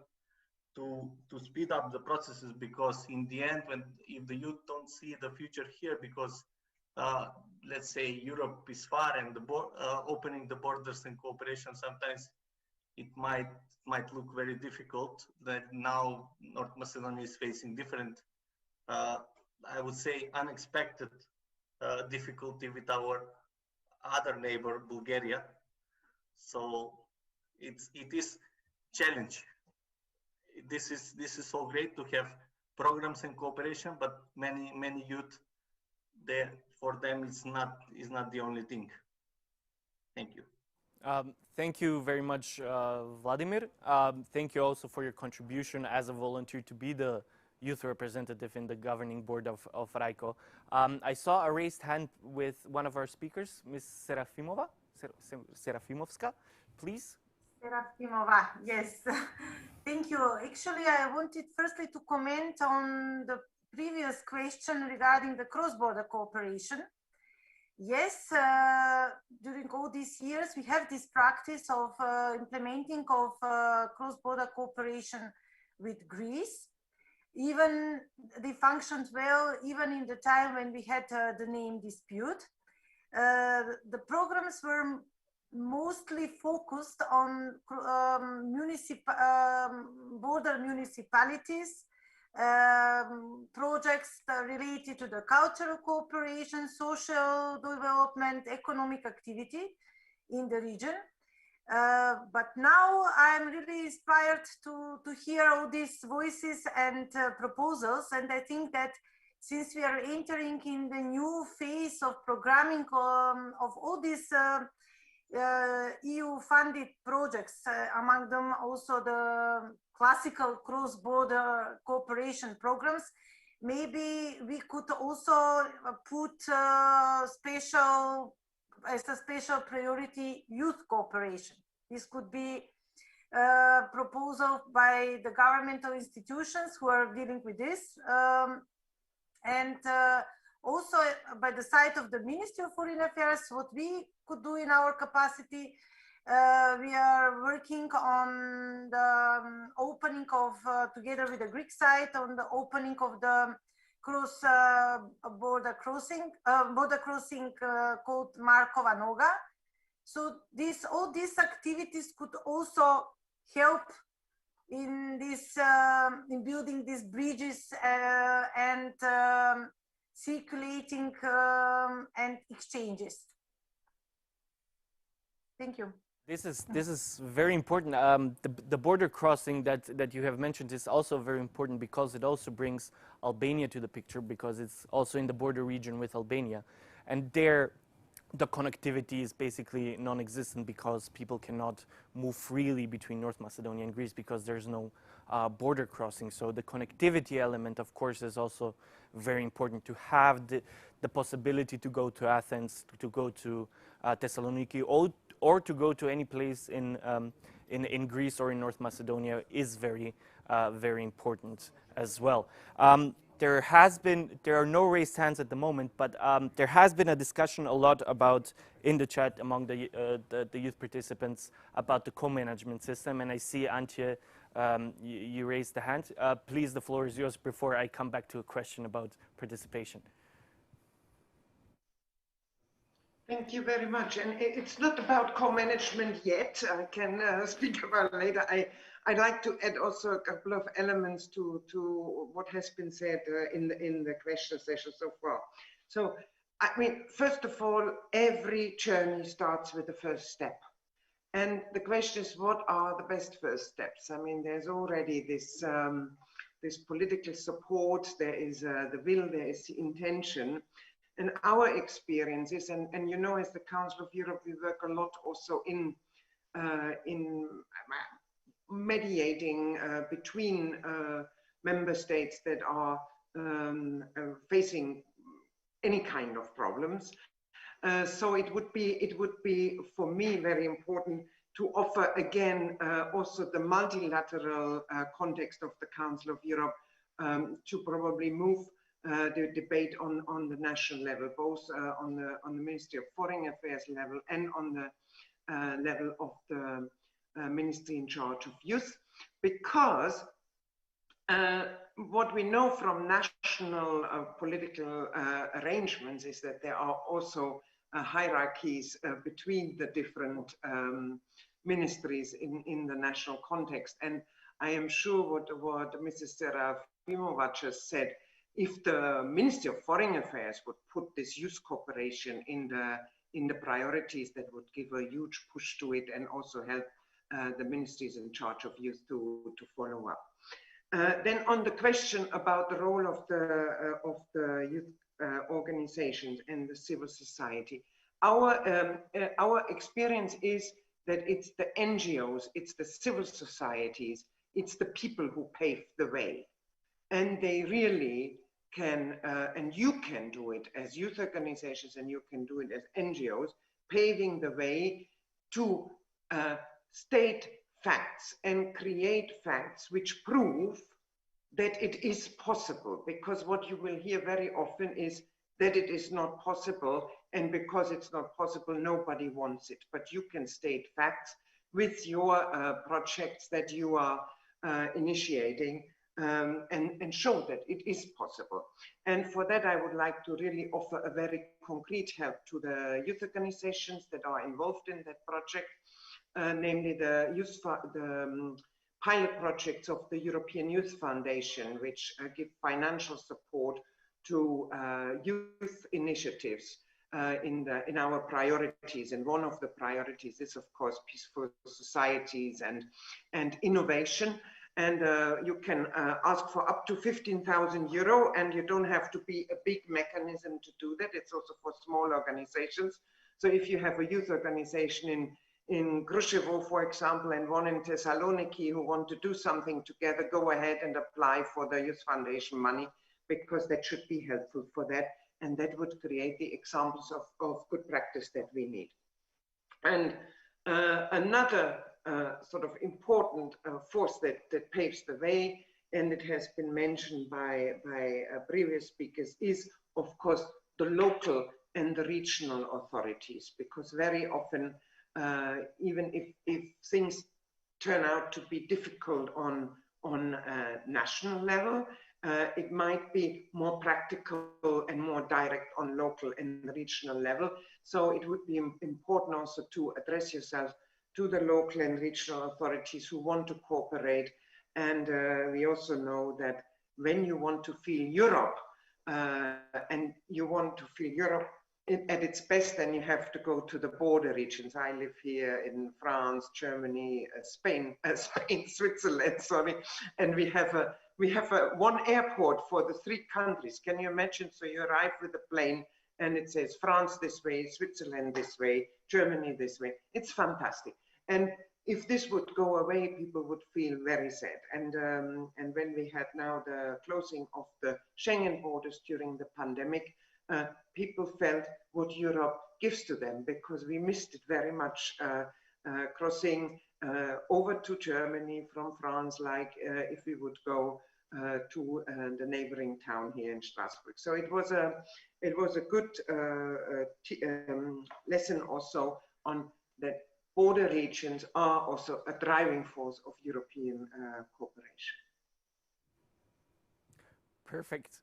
to speed up the processes, because in the end, if the youth don't see the future here, because let's say Europe is far, and opening the borders and cooperation, sometimes it might look very difficult. That now North Macedonia is facing different, I would say, unexpected difficulty with our other neighbor, Bulgaria. So it is challenge. This is so great to have programs and cooperation, but many youth, for them it's not the only thing. Thank you. Thank you very much, Vladimir. Thank you also for your contribution as a volunteer to be the youth representative in the governing board of RICO. I saw a raised hand with one of our speakers, Ms. Serafimovska, please. Serafimova, yes. Thank you. Actually, I wanted firstly to comment on the previous question regarding the cross-border cooperation. Yes, during all these years, we have this practice of implementing of cross-border cooperation with Greece. Even they functioned well, even in the time when we had the name dispute. The programs were mostly focused on border municipalities, projects related to the cultural cooperation, social development, economic activity in the region. But now I'm really inspired to hear all these voices and proposals. And I think that since we are entering in the new phase of programming of all these EU-funded projects, among them also the classical cross-border cooperation programs, maybe we could also put special as a special priority youth cooperation. This could be proposal by the governmental institutions who are dealing with this, and also by the side of the Ministry of Foreign Affairs, what we could do in our capacity. We are working on the opening of, together with the Greek side, on the opening of the border crossing called Markova Noga. So all these activities could also help in this in building these bridges and circulating and exchanges. Thank you. This is very important. The border crossing that you have mentioned is also very important because it also brings Albania to the picture, because it's also in the border region with Albania, and there the connectivity is basically non-existent because people cannot move freely between North Macedonia and Greece because there's no border crossing. So the connectivity element, of course, is also very important, to have the possibility to go to Athens, to go to Thessaloniki, or to go to any place in Greece or in North Macedonia is very important as well. There are no raised hands at the moment, but there has been a discussion a lot about in the chat among the youth participants about the co-management system, and I see Antje, you raised the hand. Please, the floor is yours before I come back to a question about participation. Thank you very much. And it's not about co-management yet. I can speak about later. I'd like to add also a couple of elements to what has been said in the question session so far. So, I mean, first of all, every journey starts with the first step. And the question is, what are the best first steps? I mean, there's already this, this political support, there is the will, there is the intention. And our experiences, and you know, as the Council of Europe, we work a lot also in mediating between member states that are facing any kind of problems. So it would be for me very important to offer again also the multilateral context of the Council of Europe to probably move the debate on the national level, both on the Ministry of Foreign Affairs level and on the level of the Ministry in charge of youth, because what we know from national political arrangements is that there are also hierarchies between the different ministries in the national context. And I am sure what Mrs. Serafimova just said, if the Ministry of Foreign Affairs would put this youth cooperation in the priorities, that would give a huge push to it and also help the ministries in charge of youth to follow up. Then on the question about the role of the youth organizations and the civil society, our experience is that it's the NGOs, it's the civil societies, it's the people who pave the way. And they really can, and you can do it as youth organizations, and you can do it as NGOs, paving the way to state facts and create facts which prove that it is possible. Because what you will hear very often is that it is not possible, and because it's not possible, nobody wants it. But you can state facts with your projects that you are initiating, and show that it is possible. And for that, I would like to really offer a very concrete help to the youth organizations that are involved in that project, namely the pilot projects of the European Youth Foundation, which give financial support to youth initiatives in our priorities. And one of the priorities is, of course, peaceful societies and innovation. And you can ask for up to 15,000 euro, and you don't have to be a big mechanism to do that. It's also for small organizations. So if you have a youth organization in Kruševo, for example, and one in Thessaloniki who want to do something together, go ahead and apply for the Youth Foundation money, because that should be helpful for that. And that would create the examples of good practice that we need. And another sort of important force that paves the way, and it has been mentioned by previous speakers, is of course the local and the regional authorities, because very often, even if things turn out to be difficult on national level, it might be more practical and more direct on local and regional level. So it would be important also to address yourself to the local and regional authorities who want to cooperate. And we also know that when you want to feel Europe, and you want to feel Europe at its best, then you have to go to the border regions. I live here in France, Germany, Spain, Switzerland, sorry, and we have one airport for the three countries. Can you imagine? So you arrive with a plane and it says France this way, Switzerland this way, Germany this way. It's fantastic. And if this would go away, people would feel very sad. And when we had now the closing of the Schengen borders during the pandemic, people felt what Europe gives to them, because we missed it very much, crossing over to Germany from France, like if we would go to the neighboring town here in Strasbourg. So it was a good lesson also on that border regions are also a driving force of European cooperation. Perfect.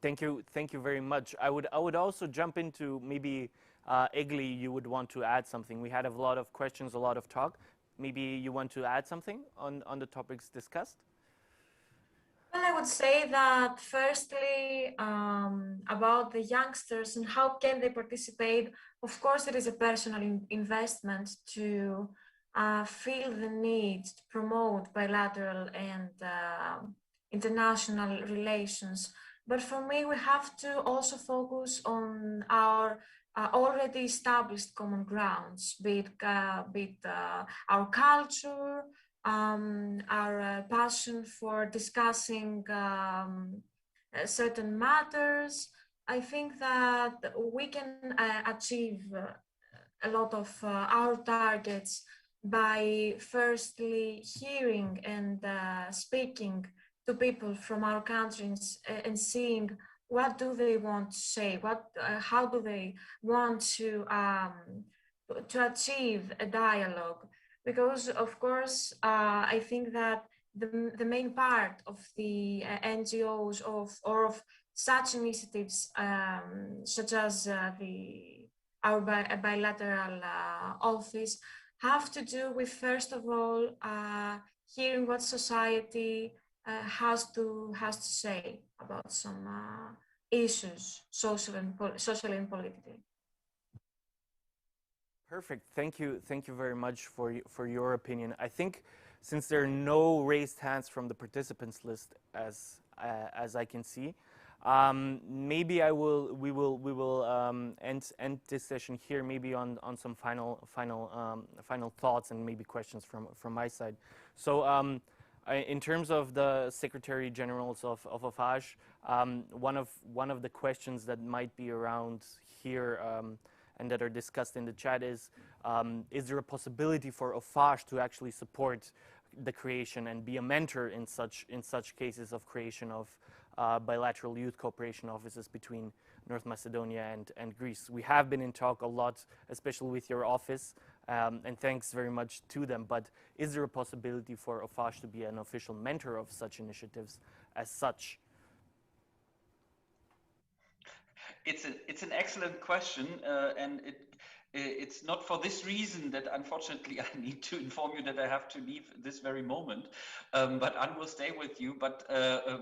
Thank you very much. I would also jump into maybe Egli, you would want to add something. We had a lot of questions, a lot of talk. Maybe you want to add something on the topics discussed? Well, I would say that firstly, about the youngsters and how can they participate, of course, it is a personal investment to feel the need to promote bilateral and international relations. But for me, we have to also focus on our already established common grounds, be it our culture, our passion for discussing certain matters. I think that we can achieve a lot of our targets by firstly hearing and speaking to people from our countries and seeing what do they want to say, how do they want to achieve a dialogue. Because of course, I think that the main part of the NGOs or of such initiatives, such as our bilateral office, have to do with, first of all, hearing what society has to say about some issues, social and politically. Perfect. Thank you very much for your opinion. I think since there are no raised hands from the participants list, as I can see, maybe we will end this session here. Maybe on some final thoughts and maybe questions from my side. So in terms of the Secretary Generals of OFAGE, one of the questions that might be around here and that are discussed in the chat is there a possibility for OFAGE to actually support the creation and be a mentor in such cases of creation of bilateral youth cooperation offices between North Macedonia and Greece? We have been in talk a lot, especially with your office, and thanks very much to them. But is there a possibility for OFAGE to be an official mentor of such initiatives as such? It's an excellent question, and it's not for this reason that unfortunately I need to inform you that I have to leave this very moment. But Anne will stay with you. But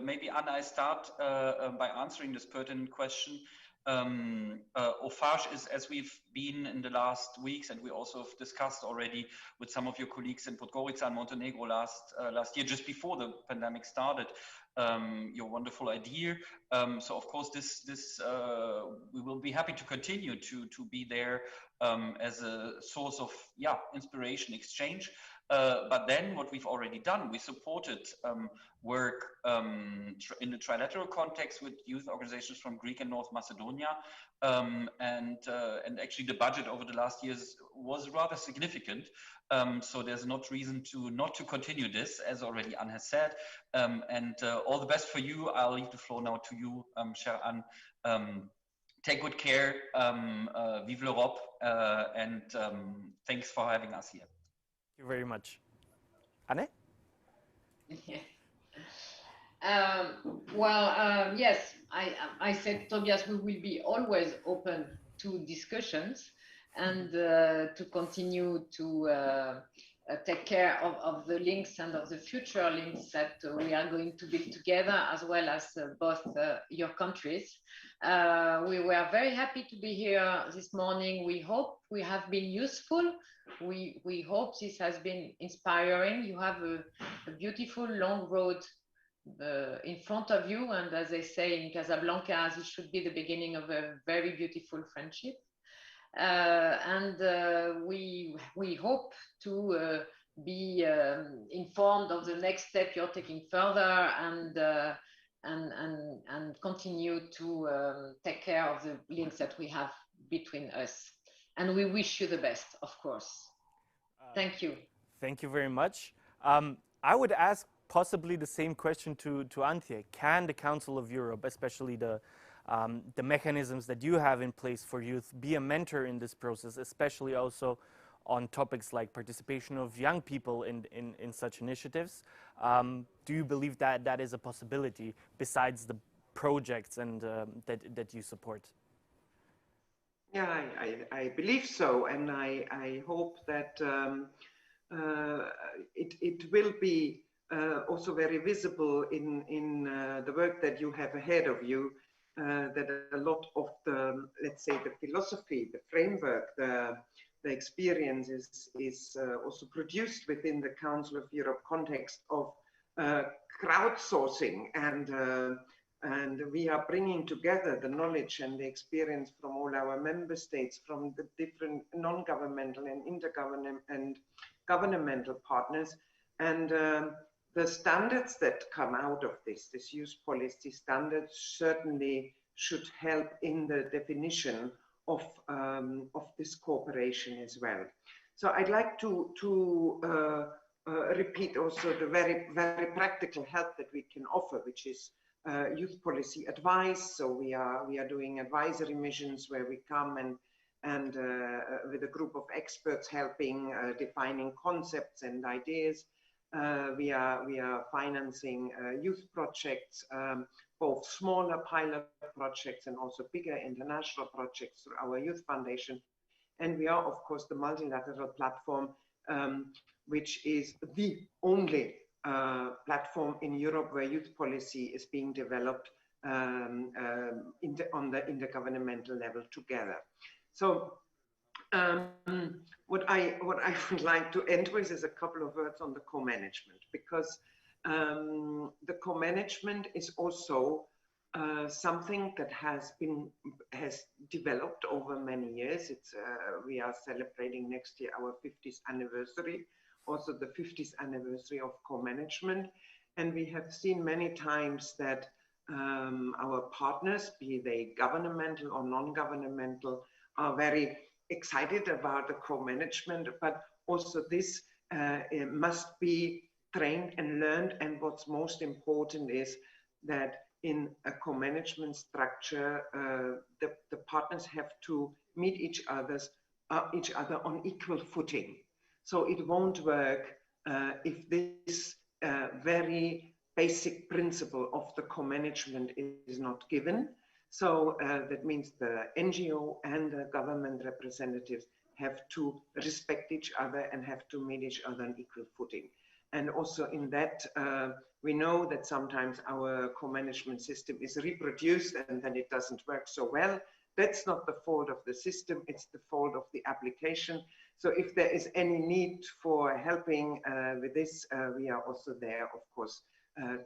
maybe Anne, I start by answering this pertinent question. OFAGE is, as we've been in the last weeks, and we also have discussed already with some of your colleagues in Podgorica and Montenegro last year, just before the pandemic started, your wonderful idea. So of course, this we will be happy to continue to be there as a source of inspiration exchange. But then what we've already done, we supported work in the trilateral context with youth organizations from Greek and North Macedonia. And actually the budget over the last years was rather significant. So there's not reason to not to continue this, as already Anne has said. And all the best for you. I'll leave the floor now to you, cher Anne. Take good care. Vive l'Europe. And thanks for having us here. Thank you very much. Anne? Yes, I said, Tobias, we will be always open to discussions and to continue to take care of the links and of the future links that we are going to build together, as well as both your countries. We were very happy to be here this morning. We hope we have been useful. We hope this has been inspiring. You have a beautiful long road in front of you, and as they say in Casablanca, this should be the beginning of a very beautiful friendship. We hope to be informed of the next step you're taking further, and continue to take care of the links that we have between us. And we wish you the best, of course. Thank you. Thank you very much. I would ask possibly the same question to Antje. Can the Council of Europe, especially the mechanisms that you have in place for youth, be a mentor in this process, especially also on topics like participation of young people in such initiatives? Do you believe that that is a possibility besides the projects and that you support? Yeah, I believe so, and I hope that it will be also very visible in the work that you have ahead of you, that a lot of the, let's say, the philosophy, the framework, the experience is also produced within the Council of Europe context of crowdsourcing, and we are bringing together the knowledge and the experience from all our member states, from the different non-governmental and intergovernmental and governmental partners, and the standards that come out of this youth policy standards certainly should help in the definition of this cooperation as well. So I'd like to repeat also the very, very practical help that we can offer, which is youth policy advice. So we are doing advisory missions where we come and with a group of experts helping defining concepts and ideas. We are financing youth projects, both smaller pilot projects and also bigger international projects through our youth foundation. And we are, of course, the multilateral platform, which is the only platform in Europe where youth policy is being developed on the intergovernmental level together. So what I would like to end with is a couple of words on the co-management, because the co-management is also something that has developed over many years. We are celebrating next year our 50th anniversary, also the 50th anniversary of co-management, and we have seen many times that our partners, be they governmental or non-governmental, are very excited about the co-management, but also this must be trained and learned. And what's most important is that in a co-management structure, the partners have to meet each other on equal footing. So it won't work if this very basic principle of the co-management is not given. So that means the NGO and the government representatives have to respect each other and have to meet each other on equal footing. And also in that, we know that sometimes our co-management system is reproduced and then it doesn't work so well. That's not the fault of the system, it's the fault of the application. So if there is any need for helping with this, we are also there, of course,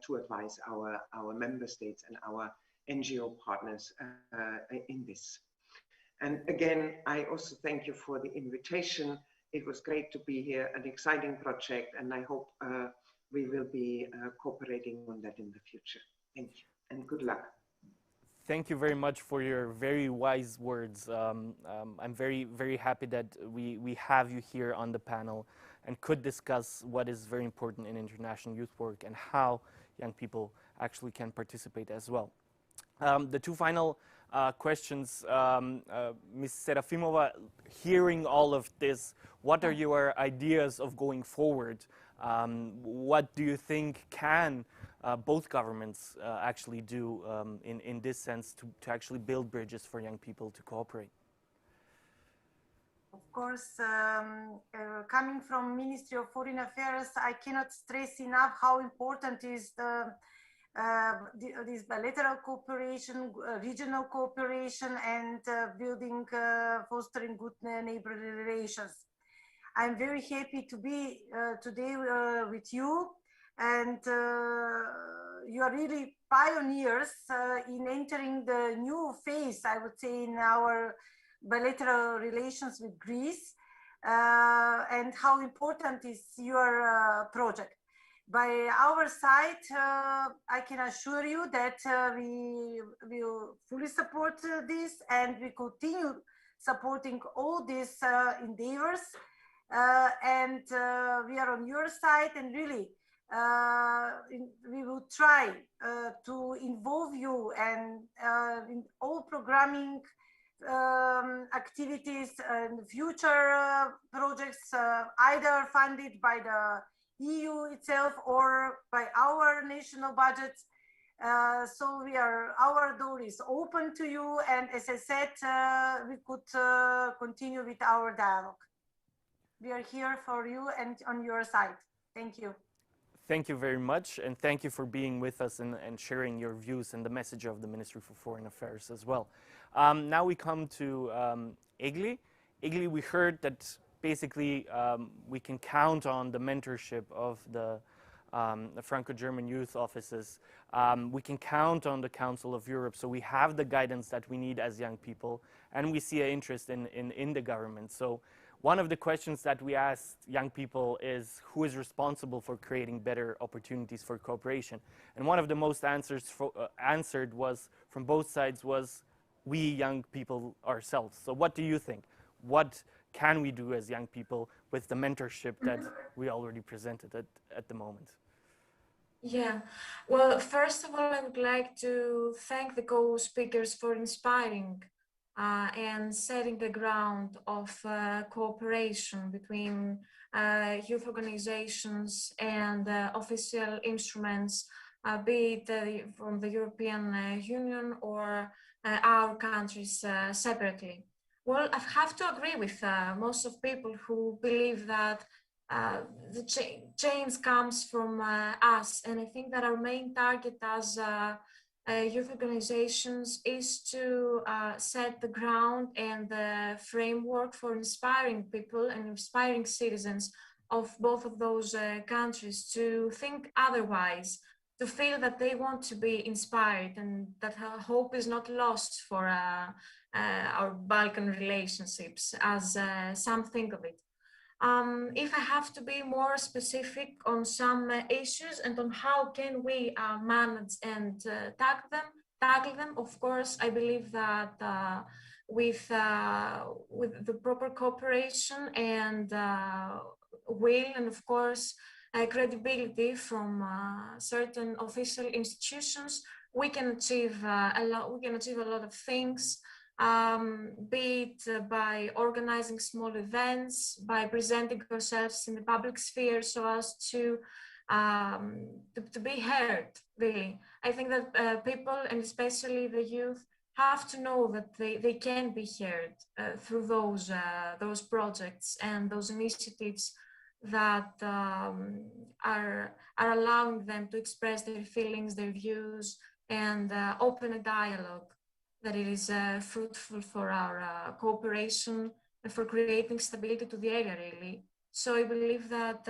to advise our member states and our NGO partners in this. And again, I also thank you for the invitation. It was great to be here, an exciting project, and I hope we will be cooperating on that in the future. Thank you, and good luck. Thank you very much for your very wise words. I'm very, very happy that we have you here on the panel and could discuss what is very important in international youth work and how young people actually can participate as well. The two final questions, Ms. Serafimova, hearing all of this, what are your ideas of going forward? What do you think can both governments actually do in this sense to actually build bridges for young people to cooperate? Of course, coming from Ministry of Foreign Affairs, I cannot stress enough how important is this bilateral cooperation, regional cooperation, and building, fostering good neighborly relations. I'm very happy to be today with you, and you are really pioneers in entering the new phase, I would say, in our bilateral relations with Greece, and how important is your project. By our side, I can assure you that we will fully support this, and we continue supporting all these endeavors, and we are on your side, and really we will try to involve you and in all programming activities and future projects, either funded by the EU itself or by our national budgets. So our door is open to you, and as I said, we could continue with our dialogue. We are here for you and on your side. Thank you. Thank you very much, and thank you for being with us and sharing your views and the message of the Ministry for Foreign Affairs as well. Now we come to Egli. Egli, we heard that basically we can count on the mentorship of the Franco-German youth offices. We can count on the Council of Europe, so we have the guidance that we need as young people, and we see an interest in the government. So one of the questions that we asked young people is who is responsible for creating better opportunities for cooperation? And one of the most answered was from both sides was we young people ourselves. So what do you think? What can we do as young people with the mentorship that we already presented at the moment? Yeah, well, first of all, I would like to thank the co-speakers for inspiring and setting the ground of cooperation between youth organizations and official instruments, be it from the European Union or our countries separately. Well, I have to agree with most of people who believe that the change comes from us, and I think that our main target as youth organizations is to set the ground and the framework for inspiring people and inspiring citizens of both of those countries to think otherwise, to feel that they want to be inspired and that hope is not lost for our Balkan relationships, as some think of it. If I have to be more specific on some issues and on how can we manage and tackle them, of course, I believe that with the proper cooperation and will, and of course, credibility from certain official institutions, we can achieve a lot. We can achieve a lot of things. Be it by organizing small events, by presenting ourselves in the public sphere so as to be heard, really. I think that people, and especially the youth, have to know that they can be heard through those projects and those initiatives that are allowing them to express their feelings, their views, and open a dialogue that it is fruitful for our cooperation and for creating stability to the area, really. So I believe that,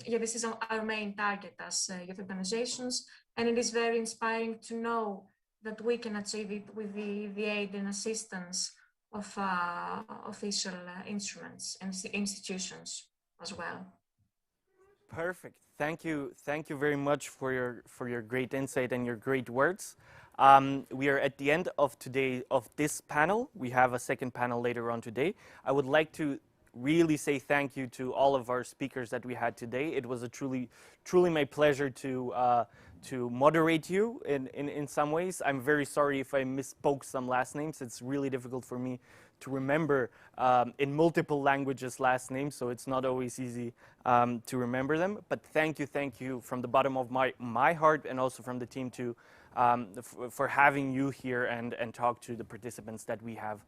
this is our main target as youth organizations, and it is very inspiring to know that we can achieve it with the aid and assistance of official instruments and institutions as well. Perfect. Thank you. Thank you very much for your great insight and your great words. We are at the end of this panel. We have a second panel later on today. I would like to really say thank you to all of our speakers that we had today. It was a truly my pleasure to moderate you in some ways. I'm very sorry if I misspoke some last names. It's really difficult for me to remember in multiple languages last names, so it's not always easy to remember them. But thank you from the bottom of my heart, and also from the team for having you here and talk to the participants that we have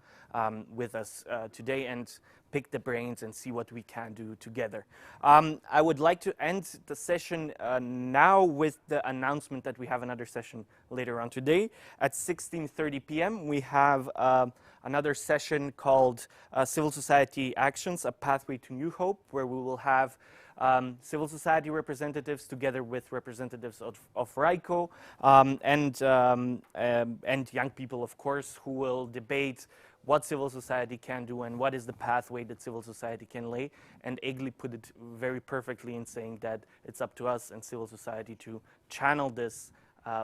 with us today, and pick the brains and see what we can do together. I would like to end the session now with the announcement that we have another session later on today. At 16:30 p.m. we have another session called Civil Society Actions, A Pathway to New Hope, where we will have civil society representatives together with representatives of RICO and young people, of course, who will debate what civil society can do and what is the pathway that civil society can lay. And Egli put it very perfectly in saying that it's up to us and civil society to channel this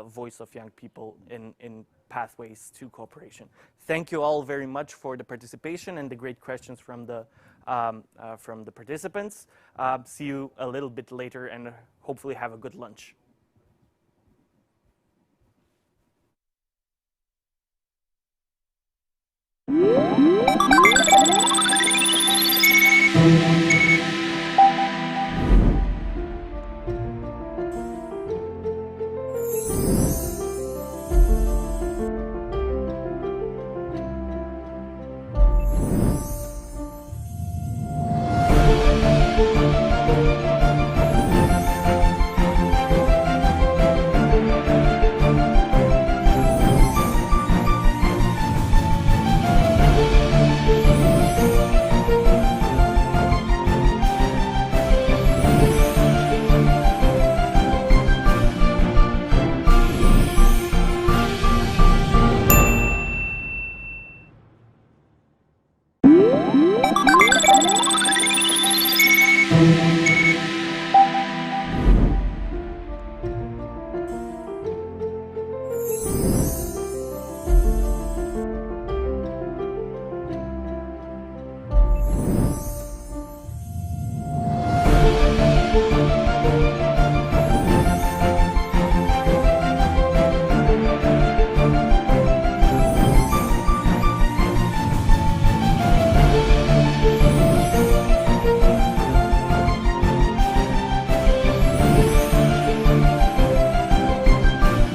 voice of young people in pathways to cooperation. Thank you all very much for the participation and the great questions from the participants. See you a little bit later, and hopefully have a good lunch.